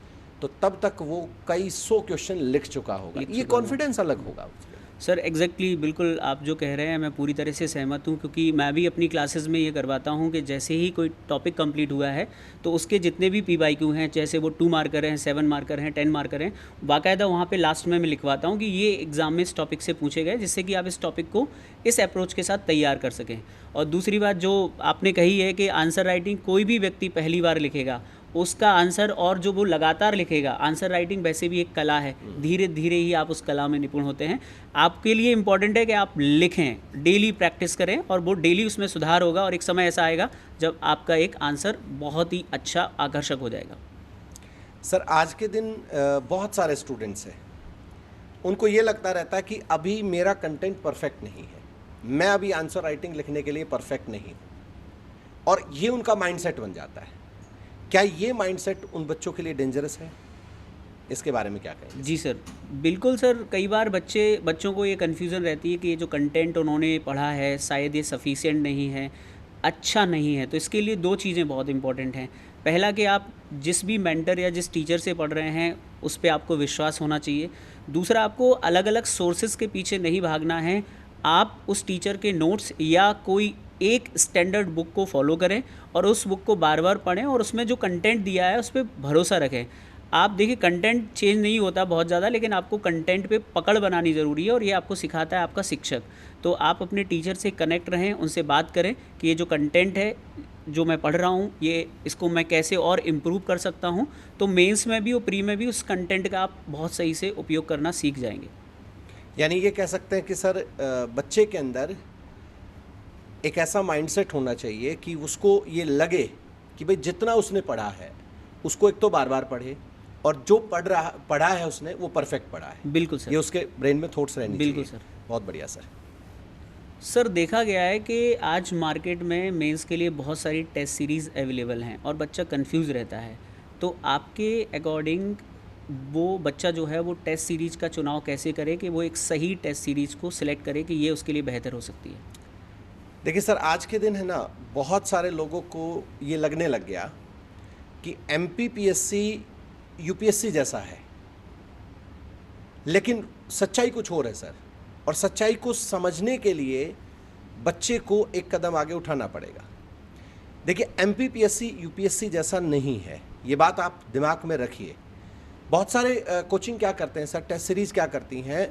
तो तब तक वो कई 100 क्वेश्चन लिख चुका होगा, ये कॉन्फिडेंस अलग होगा उसके। सर एग्जैक्टली बिल्कुल आप जो कह रहे हैं मैं पूरी तरह से सहमत हूँ, क्योंकि मैं भी अपनी क्लासेस में ये करवाता हूँ कि जैसे ही कोई टॉपिक कंप्लीट हुआ है तो उसके जितने भी PYQ हैं, जैसे वो 2 मार्कर हैं, 7 मार्कर हैं, 10 मार्कर हैं, बाकायदा वहाँ पे लास्ट में मैं लिखवाता हूँ कि ये एग्ज़ाम में इस टॉपिक से पूछे गए, जिससे कि आप इस टॉपिक को इस अप्रोच के साथ तैयार कर सकें। और दूसरी बात जो आपने कही है कि आंसर राइटिंग कोई भी व्यक्ति पहली बार लिखेगा, उसका आंसर, और जो वो लगातार लिखेगा, आंसर राइटिंग वैसे भी एक कला है, धीरे धीरे ही आप उस कला में निपुण होते हैं। आपके लिए इम्पॉर्टेंट है कि आप लिखें, डेली प्रैक्टिस करें, और वो डेली उसमें सुधार होगा, और एक समय ऐसा आएगा जब आपका एक आंसर बहुत ही अच्छा आकर्षक हो जाएगा। सर आज के दिन बहुत सारे स्टूडेंट्स हैं, उनको ये लगता रहता है कि अभी मेरा कंटेंट परफेक्ट नहीं है, मैं अभी आंसर राइटिंग लिखने के लिए परफेक्ट नहीं हूँ, और ये उनका माइंडसेट बन जाता है। क्या ये माइंडसेट उन बच्चों के लिए डेंजरस है? इसके बारे में क्या कहेंगे? जी सर, बिल्कुल सर। कई बार बच्चों को ये कन्फ्यूज़न रहती है कि ये जो कंटेंट उन्होंने पढ़ा है शायद ये सफिशिएंट नहीं है, अच्छा नहीं है। तो इसके लिए 2 चीज़ें बहुत इंपॉर्टेंट हैं। पहला कि आप जिस भी मेंटर या जिस टीचर से पढ़ रहे हैं उस पे आपको विश्वास होना चाहिए। दूसरा, आपको अलग अलग सोर्सेज़ के पीछे नहीं भागना है। आप उस टीचर के नोट्स या कोई एक स्टैंडर्ड बुक को फॉलो करें और उस बुक को बार बार पढ़ें, और उसमें जो कंटेंट दिया है उस पर भरोसा रखें। आप देखिए, कंटेंट चेंज नहीं होता बहुत ज़्यादा, लेकिन आपको कंटेंट पे पकड़ बनानी ज़रूरी है, और ये आपको सिखाता है आपका शिक्षक। तो आप अपने टीचर से कनेक्ट रहें, उनसे बात करें कि ये जो कंटेंट है जो मैं पढ़ रहा हूँ, ये इसको मैं कैसे और इम्प्रूव कर सकता हूँ। तो मेंस में भी और प्री में भी उस कंटेंट का आप बहुत सही से उपयोग करना सीख जाएंगे। यानी ये कह सकते हैं कि सर बच्चे के अंदर एक ऐसा माइंडसेट होना चाहिए कि उसको ये लगे कि भाई जितना उसने पढ़ा है उसको एक तो बार बार पढ़े, और जो पढ़ा है उसने वो परफेक्ट पढ़ा है। बिल्कुल सर, ये उसके ब्रेन में थॉट्स रहने चाहिए। बिल्कुल सर। बहुत बढ़िया सर। सर देखा गया है कि आज मार्केट में मेंस के लिए बहुत सारी टेस्ट सीरीज़ अवेलेबल हैं और बच्चा कंफ्यूज रहता है। तो आपके अकॉर्डिंग वो बच्चा जो है वो टेस्ट सीरीज़ का चुनाव कैसे करे कि वो एक सही टेस्ट सीरीज़ को सिलेक्ट करे कि ये उसके लिए बेहतर हो सकती है? देखिए सर, आज के दिन है ना, बहुत सारे लोगों को ये लगने लग गया कि MPPSC UPSC जैसा है, लेकिन सच्चाई कुछ और है सर। और सच्चाई को समझने के लिए बच्चे को एक कदम आगे उठाना पड़ेगा। देखिए, MPPSC UPSC जैसा नहीं है, ये बात आप दिमाग में रखिए। बहुत सारे कोचिंग क्या करते हैं सर, टेस्ट सीरीज़ क्या करती हैं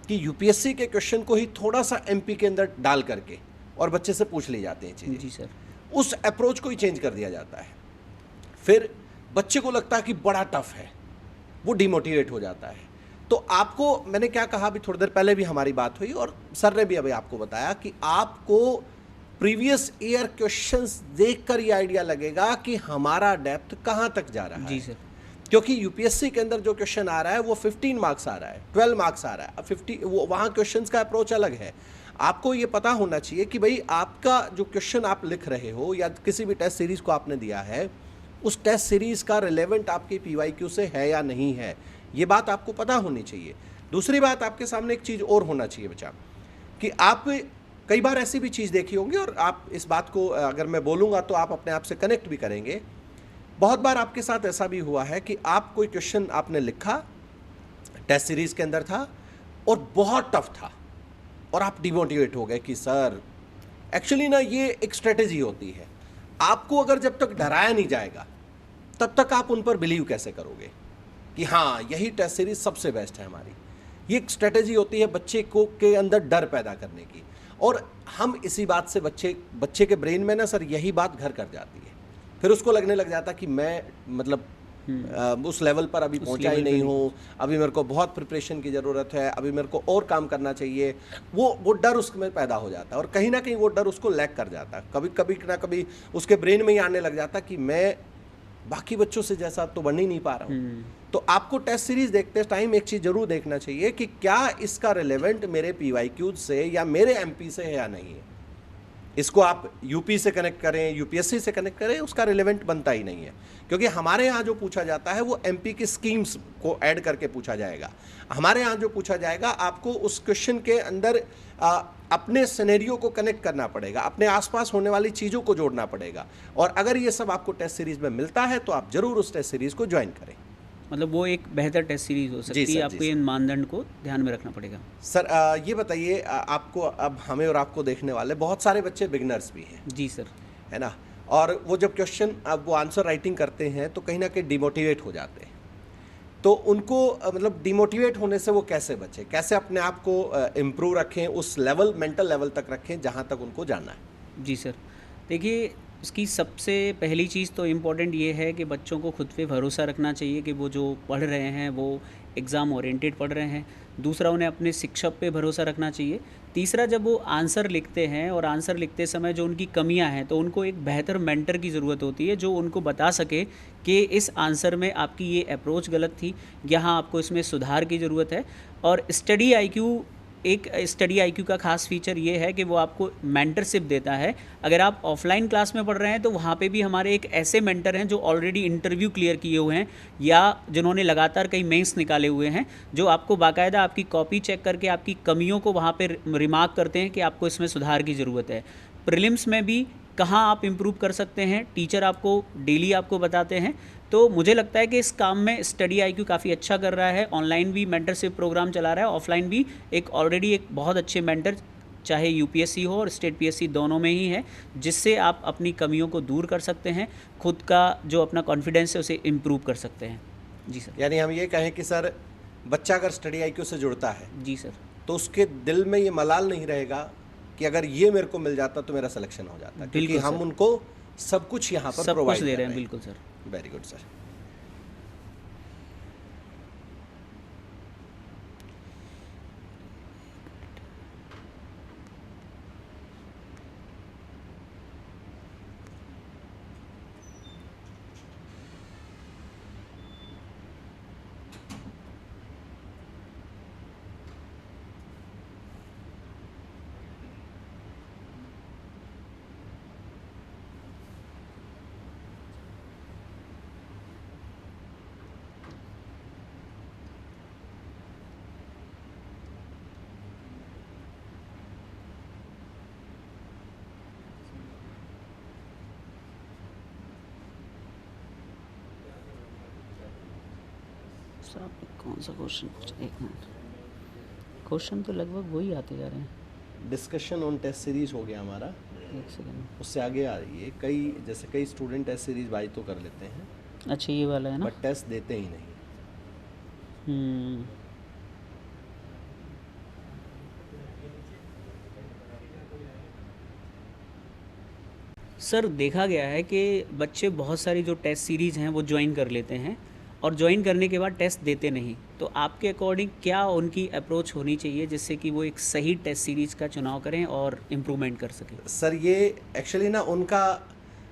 कि UPSC के क्वेश्चन को ही थोड़ा सा MP के अंदर डाल करके और बच्चे से पूछ ली जाती हैं चीज़ें। जी सर। उस अप्रोच को ही चेंज कर दिया जाता है। फिर बच्चे को लगता है कि बड़ा टफ है, वो डिमोटिवेट हो जाता है। तो आपको, मैंने क्या कहा अभी थोड़ी देर पहले भी हमारी बात हुई और सर ने भी अभी आपको बताया कि आपको प्रीवियस ईयर क्वेश्चंस देखकर ये आइडिया लगेगा कि हमारा डेप्थ कहाँ तक जा रहा है। जी सर। क्योंकि UPSC के अंदर जो क्वेश्चन आ रहा है वो 15 मार्क्स आ रहा है, 12 मार्क्स आ रहा है, 50, वो वहाँ क्वेश्चंस का अप्रोच अलग है। आपको ये पता होना चाहिए कि भाई आपका जो क्वेश्चन आप लिख रहे हो या किसी भी टेस्ट सीरीज़ को आपने दिया है, उस टेस्ट सीरीज़ का रिलेवेंट आपके PYQ से है या नहीं है, ये बात आपको पता होनी चाहिए। दूसरी बात, आपके सामने एक चीज़ और होना चाहिए बच्चा, कि आप कई बार ऐसी भी चीज़ देखी होंगी, और आप इस बात को अगर मैं बोलूँगा तो आप अपने आप से कनेक्ट भी करेंगे। बहुत बार आपके साथ ऐसा भी हुआ है कि आप कोई क्वेश्चन आपने लिखा, टेस्ट सीरीज़ के अंदर था और बहुत टफ था, और आप डिमोटिवेट हो गए कि सर एक्चुअली ना ये एक स्ट्रेटेजी होती है। आपको अगर जब तक डराया नहीं जाएगा तब तक आप उन पर बिलीव कैसे करोगे कि हाँ यही टेस्ट सीरीज सबसे बेस्ट है हमारी। ये एक स्ट्रेटेजी होती है बच्चे को के अंदर डर पैदा करने की, और हम इसी बात से बच्चे के ब्रेन में ना सर यही बात घर कर जाती है। फिर उसको लगने लग जाता कि मैं मतलब उस लेवल पर अभी पहुंचा ही नहीं हूँ, अभी मेरे को बहुत प्रिपरेशन की ज़रूरत है, अभी मेरे को और काम करना चाहिए। वो डर उसमें पैदा हो जाता है, और कहीं ना कहीं वो डर उसको लैग कर जाता है। कभी कभी ना कभी उसके ब्रेन में ही आने लग जाता कि मैं बाकी बच्चों से जैसा तो बन ही नहीं पा रहा हूँ। तो आपको टेस्ट सीरीज देखते टाइम एक चीज़ जरूर देखना चाहिए कि क्या इसका रिलेवेंट मेरे PYQ से या मेरे MP से है या नहीं है। इसको आप यूपी से कनेक्ट करें, यूपीएससी से कनेक्ट करें, उसका रिलेवेंट बनता ही नहीं है, क्योंकि हमारे यहाँ जो पूछा जाता है वो MP की स्कीम्स को ऐड करके पूछा जाएगा। हमारे यहाँ जो पूछा जाएगा आपको उस क्वेश्चन के अंदर अपने सिनेरियो को कनेक्ट करना पड़ेगा, अपने आसपास होने वाली चीज़ों को जोड़ना पड़ेगा। और अगर ये सब आपको टेस्ट सीरीज में मिलता है तो आप जरूर उस टेस्ट सीरीज को ज्वाइन करें। मतलब वो एक बेहतर टेस्ट सीरीज हो सकती है, आपको इन मानदंड को ध्यान में रखना पड़ेगा। सर ये बताइए, आपको अब हमें और आपको देखने वाले बहुत सारे बच्चे बिगनर्स भी हैं। जी सर। है ना, और वो जब क्वेश्चन अब वो आंसर राइटिंग करते हैं तो कहीं ना कहीं डिमोटिवेट हो जाते हैं। तो उनको मतलब डिमोटिवेट होने से वो कैसे बचें, कैसे अपने आप को इम्प्रूव रखें, उस लेवल मेंटल लेवल तक रखें जहाँ तक उनको जाना है। जी सर, देखिए इसकी सबसे पहली चीज़ तो इम्पॉर्टेंट ये है कि बच्चों को खुद पे भरोसा रखना चाहिए कि वो जो पढ़ रहे हैं वो एग्ज़ाम ओरिएंटेड पढ़ रहे हैं। दूसरा, उन्हें अपने शिक्षक पे भरोसा रखना चाहिए। तीसरा, जब वो आंसर लिखते हैं और आंसर लिखते समय जो उनकी कमियां हैं तो उनको एक बेहतर मेंटर की ज़रूरत होती है जो उनको बता सके कि इस आंसर में आपकी ये अप्रोच गलत थी, यहाँ आपको इसमें सुधार की ज़रूरत है। और स्टडी आईक्यू का खास फीचर ये है कि वो आपको मेंटरशिप देता है। अगर आप ऑफलाइन क्लास में पढ़ रहे हैं तो वहाँ पे भी हमारे एक ऐसे मेंटर हैं जो ऑलरेडी इंटरव्यू क्लियर किए हुए हैं या जिन्होंने लगातार कई मेंस निकाले हुए हैं, जो आपको बाकायदा आपकी कॉपी चेक करके आपकी कमियों को वहाँ पे रिमार्क करते हैं कि आपको इसमें सुधार की ज़रूरत है। प्रीलिम्स में भी कहाँ आप इम्प्रूव कर सकते हैं, टीचर आपको डेली आपको बताते हैं। तो मुझे लगता है कि इस काम में स्टडी आईक्यू काफ़ी अच्छा कर रहा है। ऑनलाइन भी मेंटरशिप प्रोग्राम चला रहा है, ऑफलाइन भी एक ऑलरेडी एक बहुत अच्छे मेंटर, चाहे यूपीएससी हो और स्टेट पीएससी दोनों में ही है, जिससे आप अपनी कमियों को दूर कर सकते हैं, खुद का जो अपना कॉन्फिडेंस है उसे इम्प्रूव कर सकते हैं। जी सर। यानी हम ये कहें कि सर बच्चा अगर स्टडी आईक्यू से जुड़ता है जी सर, तो उसके दिल में ये मलाल नहीं रहेगा कि अगर ये मेरे को मिल जाता तो मेरा सिलेक्शन हो जाता, क्योंकि हम उनको सब कुछ यहाँ पर प्रोवाइड दे रहे हैं। बिल्कुल सर, वेरी गुड सर। आपने कौन सा क्वेश्चन पूछा? एक मिनट, क्वेश्चन तो लगभग वही आते जा रहे हैं। डिस्कशन ऑन टेस्ट सीरीज हो गया हमारा, एक सेकंड, उससे आगे आ रही है। कई स्टूडेंट टेस्ट सीरीज बाई तो कर लेते हैं, अच्छा ये वाला है ना, बट टेस्ट देते ही नहीं। सर देखा गया है कि बच्चे बहुत सारी जो टेस्ट सीरीज़ हैं वो ज्वाइन कर लेते हैं और ज्वाइन करने के बाद टेस्ट देते नहीं। तो आपके अकॉर्डिंग क्या उनकी अप्रोच होनी चाहिए जिससे कि वो एक सही टेस्ट सीरीज़ का चुनाव करें और इम्प्रूवमेंट कर सकें? सर ये एक्चुअली ना उनका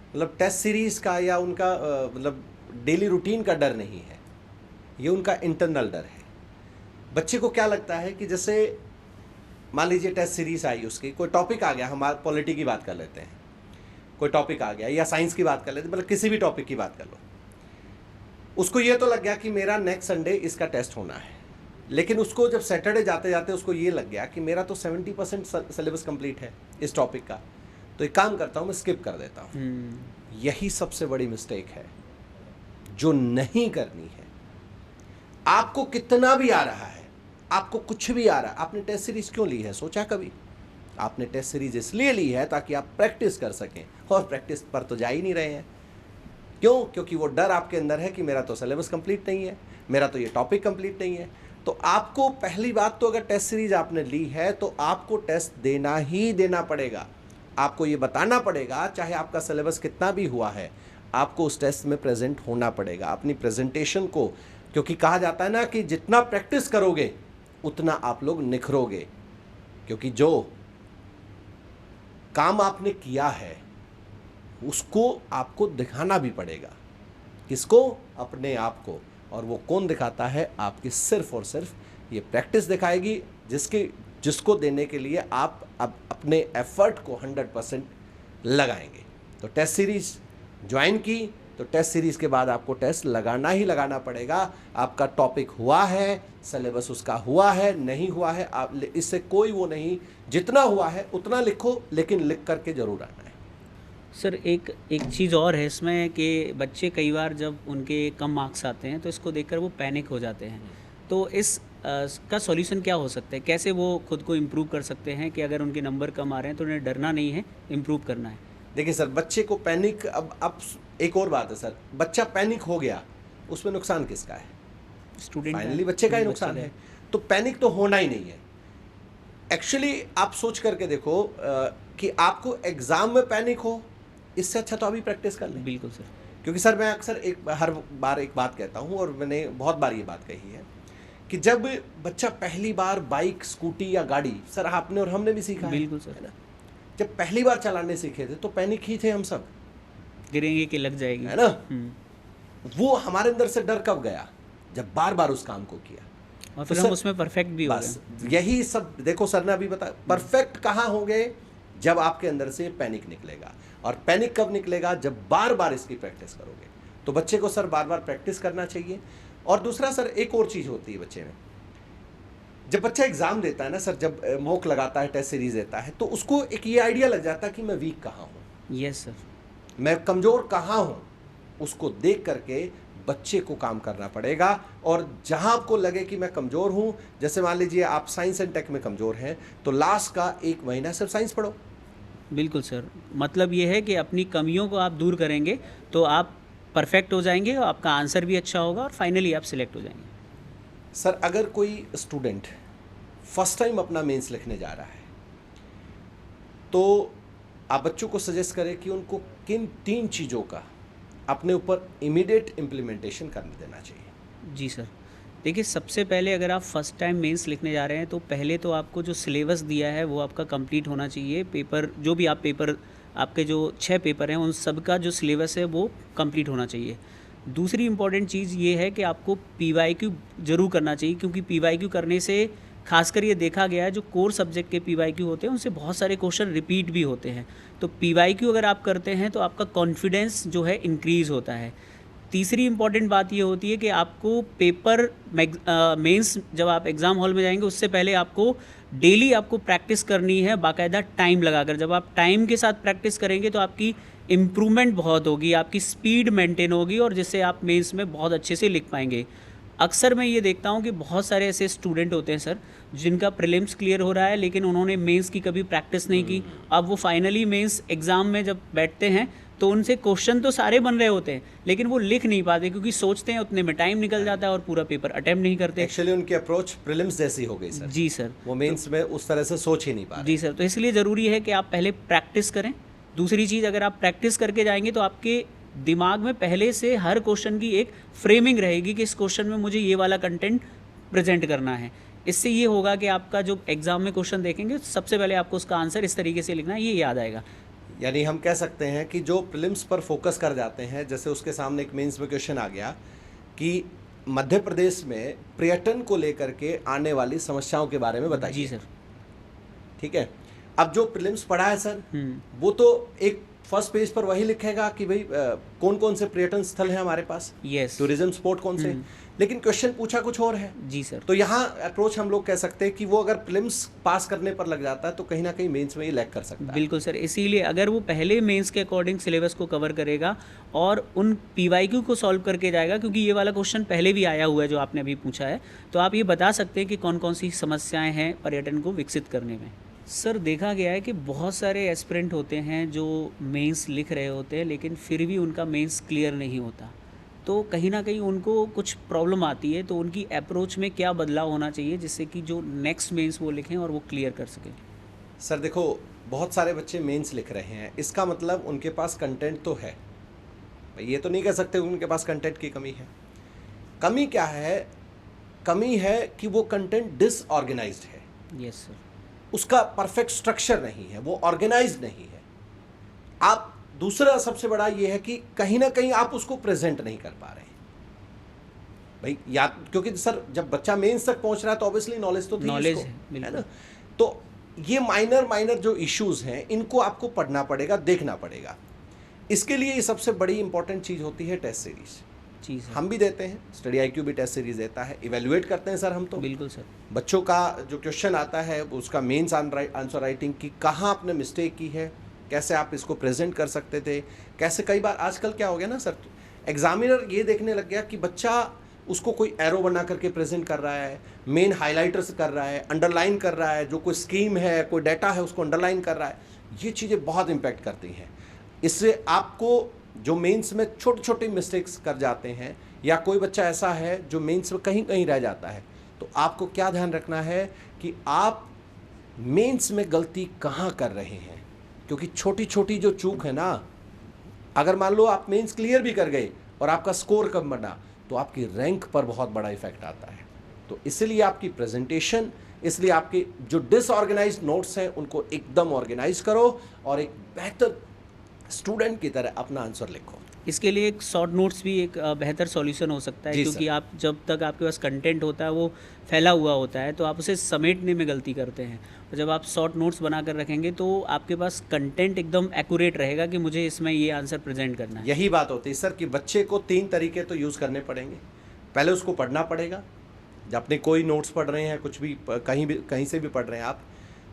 मतलब टेस्ट सीरीज़ का या उनका मतलब डेली रूटीन का डर नहीं है, ये उनका इंटरनल डर है। बच्चे को क्या लगता है कि जैसे मान लीजिए टेस्ट सीरीज़ आई, उसकी कोई टॉपिक आ गया, हमारे पॉलिटी की बात कर लेते हैं, कोई टॉपिक आ गया या साइंस की बात कर लेते हैं, मतलब किसी भी टॉपिक की बात कर लो, उसको ये तो लग गया कि मेरा नेक्स्ट संडे इसका टेस्ट होना है, लेकिन उसको जब सैटरडे जाते जाते उसको ये लग गया कि मेरा तो 70% सिलेबस कंप्लीट है इस टॉपिक का, तो एक काम करता हूँ मैं स्किप कर देता हूँ। यही सबसे बड़ी मिस्टेक है जो नहीं करनी है। आपको कितना भी आ रहा है, आपको कुछ भी आ रहा है, आपने टेस्ट सीरीज क्यों ली है, सोचा कभी? आपने टेस्ट सीरीज इसलिए ली है ताकि आप प्रैक्टिस कर सकें, और प्रैक्टिस पर तो जा ही नहीं रहे हैं। क्यों? क्योंकि वो डर आपके अंदर है कि मेरा तो सिलेबस कंप्लीट नहीं है, मेरा तो ये टॉपिक कंप्लीट नहीं है। तो आपको पहली बात तो अगर टेस्ट सीरीज आपने ली है तो आपको टेस्ट देना ही देना पड़ेगा। आपको ये बताना पड़ेगा, चाहे आपका सिलेबस कितना भी हुआ है, आपको उस टेस्ट में प्रेजेंट होना पड़ेगा। अपनी प्रेजेंटेशन को, क्योंकि कहा जाता है ना कि जितना प्रैक्टिस करोगे उतना आप लोग निखरोगे, क्योंकि जो काम आपने किया है उसको आपको दिखाना भी पड़ेगा किसको? अपने आप को। और वो कौन दिखाता है? आपकी सिर्फ और सिर्फ ये प्रैक्टिस दिखाएगी, जिसको देने के लिए आप अब अपने एफर्ट को 100% लगाएंगे। तो टेस्ट सीरीज ज्वाइन की, तो टेस्ट सीरीज के बाद आपको टेस्ट लगाना ही लगाना पड़ेगा। आपका टॉपिक हुआ है, सिलेबस उसका हुआ है, नहीं हुआ है, आप इससे कोई वो नहीं, जितना हुआ है उतना लिखो, लेकिन लिख करके जरूर आना है। सर एक चीज़ और है इसमें कि बच्चे कई बार जब उनके कम मार्क्स आते हैं तो इसको देखकर वो पैनिक हो जाते हैं। तो इस का सॉल्यूशन क्या हो सकता है? कैसे वो खुद को इम्प्रूव कर सकते हैं कि अगर उनके नंबर कम आ रहे हैं तो उन्हें डरना नहीं है, इम्प्रूव करना है? देखिए सर, बच्चे को पैनिक, अब एक और बात है सर, बच्चा पैनिक हो गया, उसमें नुकसान किसका है? स्टूडेंट फाइनली बच्चे का ही नुकसान है। तो पैनिक तो होना ही नहीं है। एक्चुअली आप सोच करके देखो कि आपको एग्जाम में पैनिक हो, इससे अच्छा तो अभी प्रैक्टिस कर लें। बिल्कुल सर। क्योंकि सर मैं अक्सर हर बार एक बात कहता हूँ, और मैंने बहुत बार ये बात कही है कि जब बच्चा पहली बार बाइक, स्कूटी या गाड़ी, सर आपने और हमने भी सीखा है, बिल्कुल सर। है ना? जब पहली बार चलाने सीखे थे तो पैनिक ही थे हम सब, गिरेंगे कि लग जाएगी, है ना? वो हमारे अंदर से डर कब गया? जब बार बार उस काम को किया, और फिर तो हम सर, उसमें परफेक्ट भी हो बस गए। यही सब देखो सर ने अभी बताया, परफेक्ट कहाँ होंगे? जब आपके अंदर से पैनिक निकलेगा। और पैनिक कब निकलेगा? जब बार बार इसकी प्रैक्टिस करोगे। तो बच्चे को सर बार बार प्रैक्टिस करना चाहिए। और दूसरा सर, एक और चीज़ होती है बच्चे में, जब बच्चा एग्जाम देता है ना सर, जब मॉक लगाता है, टेस्ट सीरीज देता है, तो उसको एक ये आइडिया लग जाता है कि मैं वीक कहाँ हूँ, यस सर, मैं कमज़ोर कहाँ हूँ। उसको देख करके बच्चे को काम करना पड़ेगा। और जहाँ आपको लगे कि मैं कमज़ोर हूँ, जैसे मान लीजिए आप साइंस एंड टेक में कमज़ोर हैं, तो लास्ट का 1 महीना सिर्फ साइंस पढ़ो। बिल्कुल सर। मतलब ये है कि अपनी कमियों को आप दूर करेंगे तो आप परफेक्ट हो जाएंगे, और आपका आंसर भी अच्छा होगा, और फाइनली आप सिलेक्ट हो जाएंगे। सर अगर कोई स्टूडेंट फर्स्ट टाइम अपना मेंस लिखने जा रहा है, तो आप बच्चों को सजेस्ट करें कि उनको किन 3 चीज़ों का अपने ऊपर इमीडिएट इम्प्लीमेंटेशन करने देना चाहिए? जी सर, देखिए सबसे पहले अगर आप फर्स्ट टाइम मेंस लिखने जा रहे हैं तो पहले तो आपको जो सिलेबस दिया है वो आपका कंप्लीट होना चाहिए। पेपर जो भी आप पेपर, आपके जो 6 पेपर हैं उन सब का जो सिलेबस है वो कंप्लीट होना चाहिए। दूसरी इम्पॉर्टेंट चीज़ ये है कि आपको PYQ ज़रूर करना चाहिए, क्योंकि PYQ करने से खासकर ये देखा गया है जो कोर सब्जेक्ट के PYQ होते हैं उनसे बहुत सारे क्वेश्चन रिपीट भी होते हैं। तो PYQ अगर आप करते हैं तो आपका कॉन्फिडेंस जो है इंक्रीज़ होता है। तीसरी इम्पॉर्टेंट बात ये होती है कि आपको पेपर मेंस जब आप एग्ज़ाम हॉल में जाएंगे उससे पहले आपको डेली आपको प्रैक्टिस करनी है बाकायदा टाइम लगाकर। जब आप टाइम के साथ प्रैक्टिस करेंगे तो आपकी इम्प्रूवमेंट बहुत होगी, आपकी स्पीड मेंटेन होगी, और जिससे आप मेंस में बहुत अच्छे से लिख पाएंगे। अक्सर मैं ये देखता हूँ कि बहुत सारे ऐसे स्टूडेंट होते हैं सर जिनका प्रीलिम्स क्लियर हो रहा है लेकिन उन्होंने मेंस की कभी प्रैक्टिस नहीं की। अब वो फाइनली मेंस एग्ज़ाम में जब बैठते हैं तो उनसे क्वेश्चन तो सारे बन रहे होते हैं लेकिन वो लिख नहीं पाते, क्योंकि सोचते हैं उतने में टाइम निकल जाता है और पूरा पेपर अटेम्प्ट नहीं करते। एक्चुअली उनकी अप्रोच प्रीलिम्स जैसी हो गई सर। जी सर, वो मेंस में उस तरह से सोच ही नहीं पा रहे। जी सर, तो इसलिए ज़रूरी है कि आप पहले प्रैक्टिस करें। दूसरी चीज़, अगर आप प्रैक्टिस करके जाएंगे तो आपके दिमाग में पहले से हर क्वेश्चन की एक फ्रेमिंग रहेगी कि इस क्वेश्चन में मुझे ये वाला कंटेंट प्रेजेंट करना है। इससे ये होगा कि आपका जो एग्ज़ाम में क्वेश्चन देखेंगे सबसे पहले आपको उसका आंसर इस तरीके से लिखना है, ये याद आएगा। यानी हम कह सकते हैं कि जो प्रीलिम्स पर फोकस कर जाते हैं, जैसे उसके सामने एक मेंस में क्वेश्चन आ गया कि मध्य प्रदेश में पर्यटन को लेकर के आने वाली समस्याओं के बारे में बताइए। जी सर। ठीक है, अब जो प्रीलिम्स पढ़ा है सर, वो तो एक फर्स्ट पेज पर वही लिखेगा कि भाई कौन कौन से पर्यटन स्थल हैं हमारे पास, यस, टूरिज्म स्पॉट कौन से, लेकिन क्वेश्चन पूछा कुछ और है। जी सर। तो यहाँ अप्रोच हम लोग कह सकते हैं कि वो अगर प्रीलिम्स पास करने पर लग जाता है तो कहीं ना कहीं मेंस में ये लैग कर सकता है। बिल्कुल सर, इसीलिए अगर वो पहले मेंस के अकॉर्डिंग सिलेबस को कवर करेगा और उन PYQ को सॉल्व करके जाएगा, क्योंकि ये वाला क्वेश्चन पहले भी आया हुआ है जो आपने अभी पूछा है, तो आप ये बता सकते हैं कि कौन कौन सी समस्याएं हैं पर्यटन को विकसित करने में। सर देखा गया है कि बहुत सारे एस्पिरेंट होते हैं जो मेंस लिख रहे होते हैं लेकिन फिर भी उनका मेंस क्लियर नहीं होता, तो कहीं ना कहीं उनको कुछ प्रॉब्लम आती है। तो उनकी अप्रोच में क्या बदलाव होना चाहिए जिससे कि जो नेक्स्ट मेंस वो लिखें और वो क्लियर कर सकें? सर देखो, बहुत सारे बच्चे मेंस लिख रहे हैं, इसका मतलब उनके पास कंटेंट तो है। ये तो नहीं कह सकते उनके पास कंटेंट की कमी है। कमी क्या है? कमी है कि वो कंटेंट डिसऑर्गेनाइज्ड है। Yes sir. उसका परफेक्ट स्ट्रक्चर नहीं है, वो ऑर्गेनाइज्ड नहीं है। आप दूसरा सबसे बड़ा ये है कि कहीं ना कहीं आप उसको प्रेजेंट नहीं कर पा रहे हैं भाई, या क्योंकि सर जब बच्चा मेंस तक पहुंच रहा है तो ऑब्वियसली नॉलेज तो थी नॉलेज इसको, है, है बिल्कुल। ना। तो ये माइनर जो इश्यूज हैं इनको आपको पढ़ना पड़ेगा, देखना पड़ेगा। इसके लिए ये सबसे बड़ी इंपॉर्टेंट चीज़ होती है टेस्ट सीरीज। जी सर, हम भी देते हैं, स्टडी आईक्यू भी टेस्ट सीरीज देता है, इवेल्युएट करते हैं सर हम तो। बिल्कुल सर। बच्चों का जो क्वेश्चन आता है उसका मेंस आंसर राइटिंग की कहाँ आपने मिस्टेक की है, कैसे आप इसको प्रेजेंट कर सकते थे, कैसे कई बार आजकल क्या हो गया ना सर, एग्जामिनर ये देखने लग गया कि बच्चा उसको कोई एरो बना करके प्रेजेंट कर रहा है, मेन हाइलाइटर्स कर रहा है, अंडरलाइन कर रहा है, जो कोई स्कीम है कोई डाटा है उसको अंडरलाइन कर रहा है। ये चीज़ें बहुत इम्पैक्ट करती हैं। इससे आपको जो मेंस में छोटी छोटी मिस्टेक्स कर जाते हैं, या कोई बच्चा ऐसा है जो मेंस में कहीं कहीं रह जाता है, तो आपको क्या ध्यान रखना है कि आप मेंस में गलती कहाँ कर रहे हैं। क्योंकि छोटी छोटी जो चूक है ना, अगर मान लो आप मेंस क्लियर भी कर गए और आपका स्कोर कम बना तो आपकी रैंक पर बहुत बड़ा इफेक्ट आता है। तो इसलिए आपकी प्रेजेंटेशन, इसलिए आपके जो डिसऑर्गेनाइज्ड नोट्स हैं उनको एकदम ऑर्गेनाइज करो और एक बेहतर स्टूडेंट की तरह अपना आंसर लिखो। इसके लिए एक शॉर्ट नोट्स भी एक बेहतर सॉल्यूशन हो सकता है, जी क्योंकि सर। आप जब तक आपके पास कंटेंट होता है वो फैला हुआ होता है, तो आप उसे समेटने में गलती करते हैं। और जब आप शॉर्ट नोट्स बना कर रखेंगे तो आपके पास कंटेंट एकदम एक्यूरेट रहेगा कि मुझे इसमें ये आंसर प्रेजेंट करना है। यही बात होती है सर कि बच्चे को 3 तरीके तो यूज़ करने पड़ेंगे। पहले उसको पढ़ना पड़ेगा, जब अपने कोई नोट्स पढ़ रहे हैं, कुछ भी कहीं से भी पढ़ रहे हैं आप,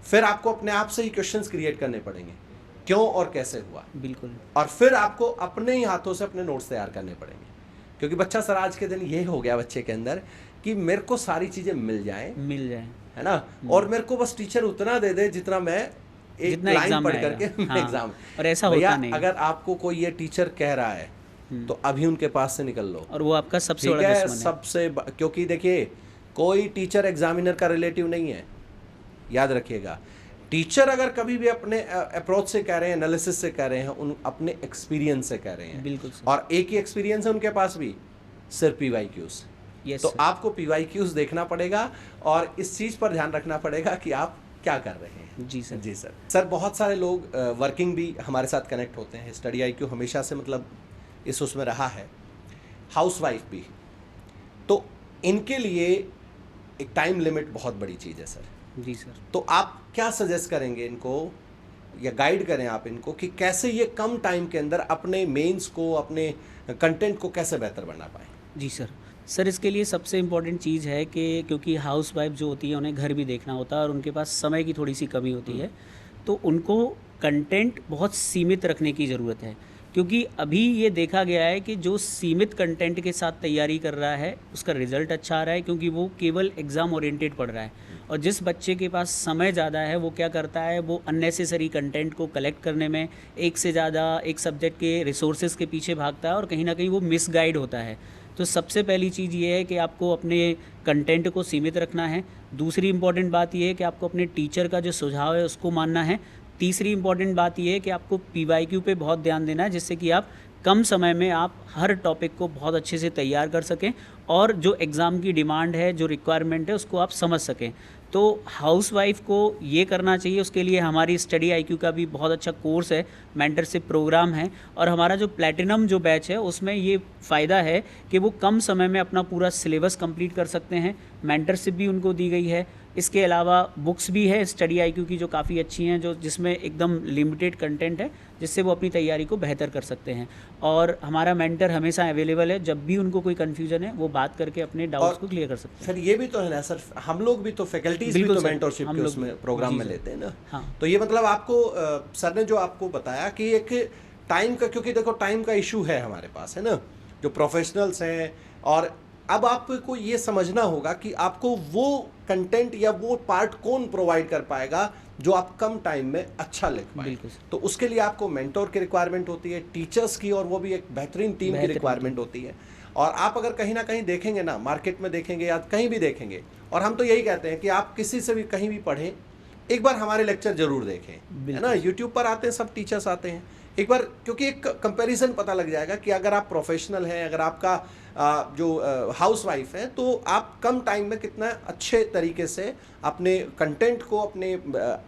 फिर आपको अपने आप से ही क्वेश्चंस क्रिएट करने पड़ेंगे, क्यों और कैसे हुआ। बिल्कुल। और फिर आपको अपने ही हाथों से अपने नोट्स तैयार करने पड़ेंगे। क्योंकि बच्चा सर आज के दिन ये हो गया बच्चे के अंदर कि मेरे को सारी चीज़ें मिल जाए, है ना, और मेरे को बस टीचर उतना दे दे जितना मैं एक जितना लाइन एग्जाम पढ़ में करके आएगा। हाँ, एग्जाम। और ऐसा भैया होता नहीं। अगर आपको कोई ये टीचर कह रहा है तो अभी उनके पास से निकल लो, और वो आपका सबसे ठीक बड़ा है। दुश्मन है। क्योंकि देखिए कोई टीचर एग्जामिनर का रिलेटिव नहीं है, याद रखिएगा। टीचर अगर कभी भी अपने अप्रोच से कह रहे हैं, एनालिसिस से कह रहे हैं, उन अपने एक्सपीरियंस से कह रहे हैं, बिल्कुल सर। और एक ही एक्सपीरियंस है उनके पास भी, सिर्फ PYQs। यस तो सर। आपको PYQs देखना पड़ेगा और इस चीज़ पर ध्यान रखना पड़ेगा कि आप क्या कर रहे हैं। जी सर। जी सर। सर बहुत सारे लोग वर्किंग भी हमारे साथ कनेक्ट होते हैं। स्टडी IQ हमेशा से मतलब इस उसमें रहा है, हाउसवाइफ भी, तो इनके लिए एक टाइम लिमिट बहुत बड़ी चीज़ है सर। जी सर। तो आप क्या सजेस्ट करेंगे इनको, या गाइड करें आप इनको कि कैसे ये कम टाइम के अंदर अपने मेंस को, अपने कंटेंट को कैसे बेहतर बना पाएँ। जी सर, इसके लिए सबसे इम्पॉर्टेंट चीज़ है कि क्योंकि हाउस वाइफ जो होती है उन्हें घर भी देखना होता है और उनके पास समय की थोड़ी सी कमी होती है, तो उनको कंटेंट बहुत सीमित रखने की ज़रूरत है। क्योंकि अभी ये देखा गया है कि जो सीमित कंटेंट के साथ तैयारी कर रहा है उसका रिज़ल्ट अच्छा आ रहा है, क्योंकि वो केवल एग्ज़ाम ओरिएंटेड पढ़ रहा है। और जिस बच्चे के पास समय ज़्यादा है वो क्या करता है, वो अननेसेसरी कंटेंट को कलेक्ट करने में एक से ज़्यादा एक सब्जेक्ट के रिसोर्सेज के पीछे भागता है और कहीं ना कहीं वो मिसगाइड होता है। तो सबसे पहली चीज़ ये है कि आपको अपने कंटेंट को सीमित रखना है। दूसरी इम्पॉर्टेंट बात ये है कि आपको अपने टीचर का जो सुझाव है उसको मानना है। तीसरी इम्पॉर्टेंट बात ये है कि आपको PYQ पे बहुत ध्यान देना है, जिससे कि आप कम समय में आप हर टॉपिक को बहुत अच्छे से तैयार कर सकें और जो एग्ज़ाम की डिमांड है, जो रिक्वायरमेंट है, उसको आप समझ सकें। तो हाउसवाइफ को ये करना चाहिए। उसके लिए हमारी स्टडी IQ का भी बहुत अच्छा कोर्स है, मेंटरशिप प्रोग्राम है, और हमारा जो प्लैटिनम जो बैच है उसमें ये फ़ायदा है कि वो कम समय में अपना पूरा सिलेबस कंप्लीट कर सकते हैं। मेंटरशिप भी उनको दी गई है। इसके अलावा बुक्स भी है स्टडी IQ की जो काफ़ी अच्छी हैं, जो जिसमें एकदम लिमिटेड कंटेंट है, जिससे वो अपनी तैयारी को बेहतर कर सकते हैं। और हमारा मेंटर हमेशा अवेलेबल है, जब भी उनको कोई कन्फ्यूजन है वो बात करके अपने डाउट्स को क्लियर कर सकते हैं। सर ये भी तो है ना सर, हम लोग भी तो फैकल्टीज भी बिल्कुल तो सर, मेंटरशिप हम के लोग उसमें भी। प्रोग्राम जी में सर। लेते हैं ना। हाँ। तो ये मतलब आपको सर ने जो आपको बताया कि एक टाइम का, क्योंकि देखो टाइम का इशू है हमारे पास, है ना, जो प्रोफेशनल्स हैं, और अब आपको ये समझना होगा कि आपको वो कंटेंट या वो पार्ट कौन प्रोवाइड कर पाएगा जो आप कम टाइम में अच्छा लिख पाए। बिल्कुल सर। तो उसके लिए आपको मेंटोर की रिक्वायरमेंट होती है, टीचर्स की, और वो भी एक बेहतरीन टीम की बेहतरीन रिक्वायरमेंट होती है। और आप अगर कहीं ना कहीं देखेंगे ना, मार्केट में देखेंगे या कहीं भी देखेंगे, और हम तो यही कहते हैं कि आप किसी से भी कहीं भी पढ़ें, एक बार हमारे लेक्चर जरूर देखें, है ना। यूट्यूब पर आते हैं, सब टीचर्स आते हैं, एक बार, क्योंकि एक कंपैरिजन पता लग जाएगा कि अगर आप प्रोफेशनल हैं, अगर आपका जो हाउसवाइफ है, तो आप कम टाइम में कितना अच्छे तरीके से अपने कंटेंट को, अपने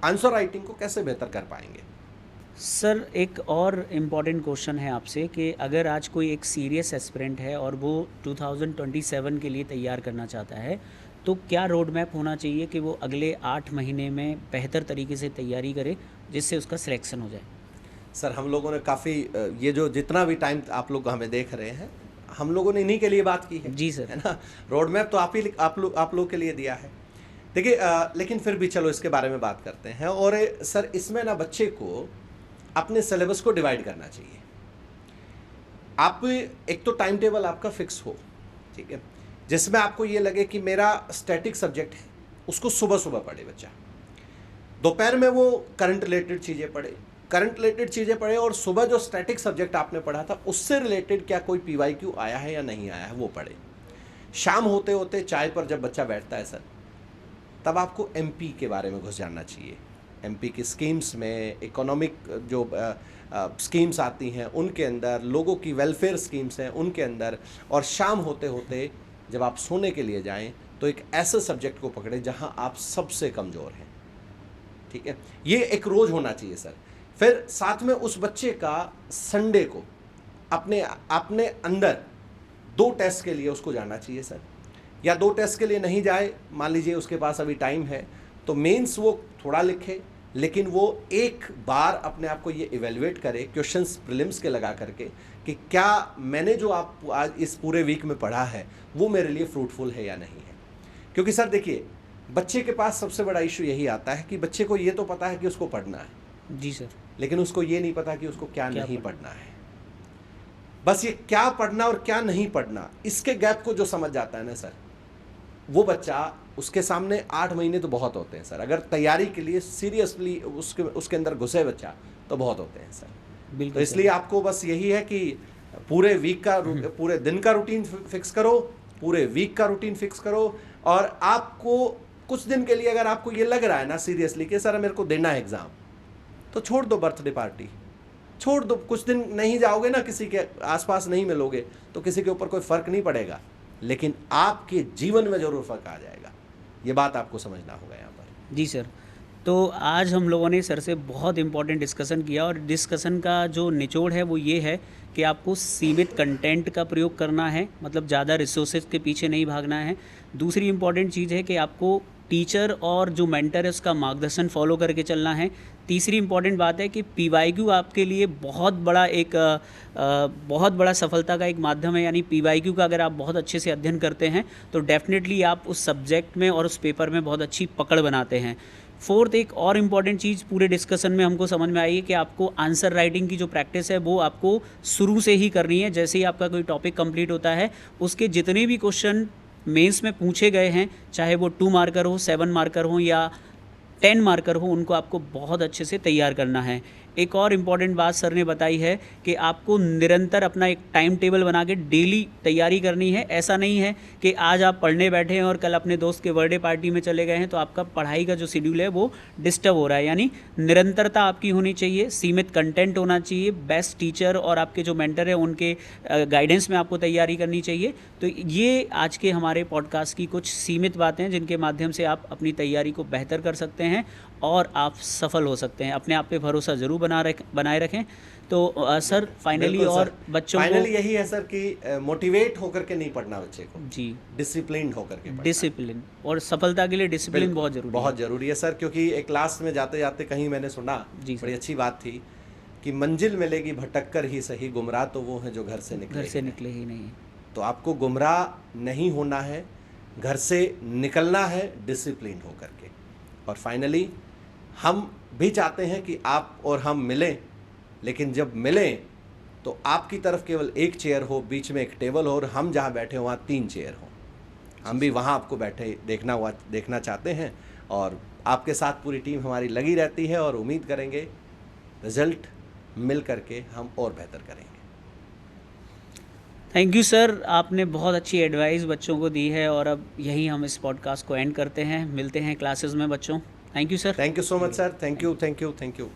आंसर राइटिंग को कैसे बेहतर कर पाएंगे। सर एक और इम्पॉर्टेंट क्वेश्चन है आपसे कि अगर आज कोई एक सीरियस एस्पिरेंट है और वो 2027 के लिए तैयार करना चाहता है, तो क्या रोड मैप होना चाहिए कि वो अगले 8 महीने में बेहतर तरीके से तैयारी करे जिससे उसका सिलेक्शन हो जाए? सर हम लोगों ने काफ़ी ये जो जितना भी टाइम आप लोग हमें देख रहे हैं, हम लोगों ने इन्हीं के लिए बात की है। जी सर। है ना? रोड मैप तो आप लोग के लिए दिया है। देखिए लेकिन फिर भी चलो इसके बारे में बात करते हैं। और सर इसमें ना बच्चे को अपने सिलेबस को डिवाइड करना चाहिए। आप एक तो टाइम टेबल आपका फिक्स हो, ठीक है, जिसमें आपको ये लगे कि मेरा स्टैटिक सब्जेक्ट है, उसको सुबह सुबह पढ़े बच्चा, दोपहर में वो करंट रिलेटेड चीज़ें पढ़े और सुबह जो स्टैटिक सब्जेक्ट आपने पढ़ा था उससे रिलेटेड क्या कोई PYQ आया है या नहीं आया है वो पढ़े। शाम होते होते चाय पर जब बच्चा बैठता है सर, तब आपको MP के बारे में घुस जाना चाहिए। MP की स्कीम्स में, इकोनॉमिक जो स्कीम्स आती हैं उनके अंदर, लोगों की वेलफेयर स्कीम्स हैं उनके अंदर, और शाम होते होते जब आप सोने के लिए जाएं तो एक ऐसे सब्जेक्ट को पकड़े जहां आप सबसे कमज़ोर हैं, ठीक है। ये एक रोज़ होना चाहिए सर। फिर साथ में उस बच्चे का संडे को अपने अंदर 2 टेस्ट के लिए उसको जाना चाहिए सर, या 2 टेस्ट के लिए नहीं जाए, मान लीजिए उसके पास अभी टाइम है तो मेंस वो थोड़ा लिखे, लेकिन वो एक बार अपने आप को ये इवेलुएट करे क्वेश्चंस प्रीलिम्स के लगा करके कि क्या मैंने जो आप आज इस पूरे वीक में पढ़ा है वो मेरे लिए फ्रूटफुल है या नहीं है। क्योंकि सर देखिए, बच्चे के पास सबसे बड़ा इशू यही आता है कि बच्चे को ये तो पता है कि उसको पढ़ना है, जी सर, लेकिन उसको ये नहीं पता कि उसको क्या नहीं पढ़ना है। बस ये क्या पढ़ना और क्या नहीं पढ़ना, इसके गैप को जो समझ जाता है ना सर, वो बच्चा, उसके सामने 8 महीने तो बहुत होते हैं सर। अगर तैयारी के लिए सीरियसली उसके अंदर घुसे बच्चा तो बहुत होते हैं सर। बिल्कुल। तो इसलिए आपको बस यही है कि पूरे वीक का पूरे दिन का रूटीन फिक्स करो, पूरे वीक का रूटीन फिक्स करो, और आपको कुछ दिन के लिए अगर आपको ये लग रहा है ना सीरियसली कि सर मेरे को देना है एग्ज़ाम, तो छोड़ दो बर्थडे पार्टी, छोड़ दो। कुछ दिन नहीं जाओगे ना, किसी के आसपास नहीं मिलोगे, तो किसी के ऊपर कोई फ़र्क नहीं पड़ेगा, लेकिन आपके जीवन में ज़रूर फ़र्क आ जाएगा। ये बात आपको समझना होगा यहाँ पर। जी सर। तो आज हम लोगों ने सर से बहुत इम्पोर्टेंट डिस्कशन किया, और डिस्कशन का जो निचोड़ है वो ये है कि आपको सीमित कंटेंट का प्रयोग करना है, मतलब ज़्यादा रिसोर्सेज के पीछे नहीं भागना है। दूसरी इम्पॉर्टेंट चीज़ है कि आपको टीचर और जो मेंटर है उसका मार्गदर्शन फॉलो करके चलना है। तीसरी इम्पॉर्टेंट बात है कि PYQ आपके लिए बहुत बड़ा सफलता का एक माध्यम है, यानी PYQ का अगर आप बहुत अच्छे से अध्ययन करते हैं तो डेफिनेटली आप उस सब्जेक्ट में और उस पेपर में बहुत अच्छी पकड़ बनाते हैं। फोर्थ, एक और इम्पॉर्टेंट चीज़ पूरे डिस्कशन में हमको समझ में आई है कि आपको आंसर राइटिंग की जो प्रैक्टिस है वो आपको शुरू से ही करनी है। जैसे ही आपका कोई टॉपिक कंप्लीट होता है, उसके जितने भी क्वेश्चन मेंस में पूछे गए हैं, चाहे वो 2 मार्कर हो, 7 मार्कर हो या 10 मार्कर हो, उनको आपको बहुत अच्छे से तैयार करना है। एक और इम्पॉर्टेंट बात सर ने बताई है कि आपको निरंतर अपना एक टाइम टेबल बना के डेली तैयारी करनी है। ऐसा नहीं है कि आज आप पढ़ने बैठे हैं और कल अपने दोस्त के बर्थडे पार्टी में चले गए हैं तो आपका पढ़ाई का जो शेड्यूल है वो डिस्टर्ब हो रहा है। यानी निरंतरता आपकी होनी चाहिए, सीमित कंटेंट होना चाहिए, बेस्ट टीचर और आपके जो मेंटर है उनके गाइडेंस में आपको तैयारी करनी चाहिए। तो ये आज के हमारे पॉडकास्ट की कुछ सीमित बातें हैं जिनके माध्यम से आप अपनी तैयारी को बेहतर कर सकते हैं और आप सफल हो सकते हैं। अपने आप पे भरोसा ज़रूर बनाए रखें। तो सर फाइनली और बच्चों को यही है सर कि मोटिवेट होकर के नहीं पढ़ना बच्चे को, जी, डिसिप्लिन होकर के पढ़ना। डिसिप्लिन, और सफलता के लिए डिसिप्लिन बहुत ज़रूरी है सर। क्योंकि एक क्लास में जाते जाते कहीं मैंने सुना, बड़ी अच्छी बात थी कि मंजिल मिलेगी भटक कर ही सही, गुमराह तो वो है जो घर से निकले ही नहीं। तो आपको गुमराह नहीं होना है, घर से निकलना है डिसिप्लिन होकर के। और फाइनली हम भी चाहते हैं कि आप और हम मिलें, लेकिन जब मिलें तो आपकी तरफ केवल एक चेयर हो, बीच में एक टेबल हो, और हम जहाँ बैठे हो वहाँ 3 चेयर हो। हम भी वहाँ आपको बैठे देखना चाहते हैं, और आपके साथ पूरी टीम हमारी लगी रहती है, और उम्मीद करेंगे रिजल्ट मिल करके हम और बेहतर करेंगे। थैंक यू सर, आपने बहुत अच्छी एडवाइस बच्चों को दी है, और अब यही हम इस पॉडकास्ट को एंड करते हैं। मिलते हैं क्लासेस में बच्चों। Thank you sir. Thank you so much sir. Thank you.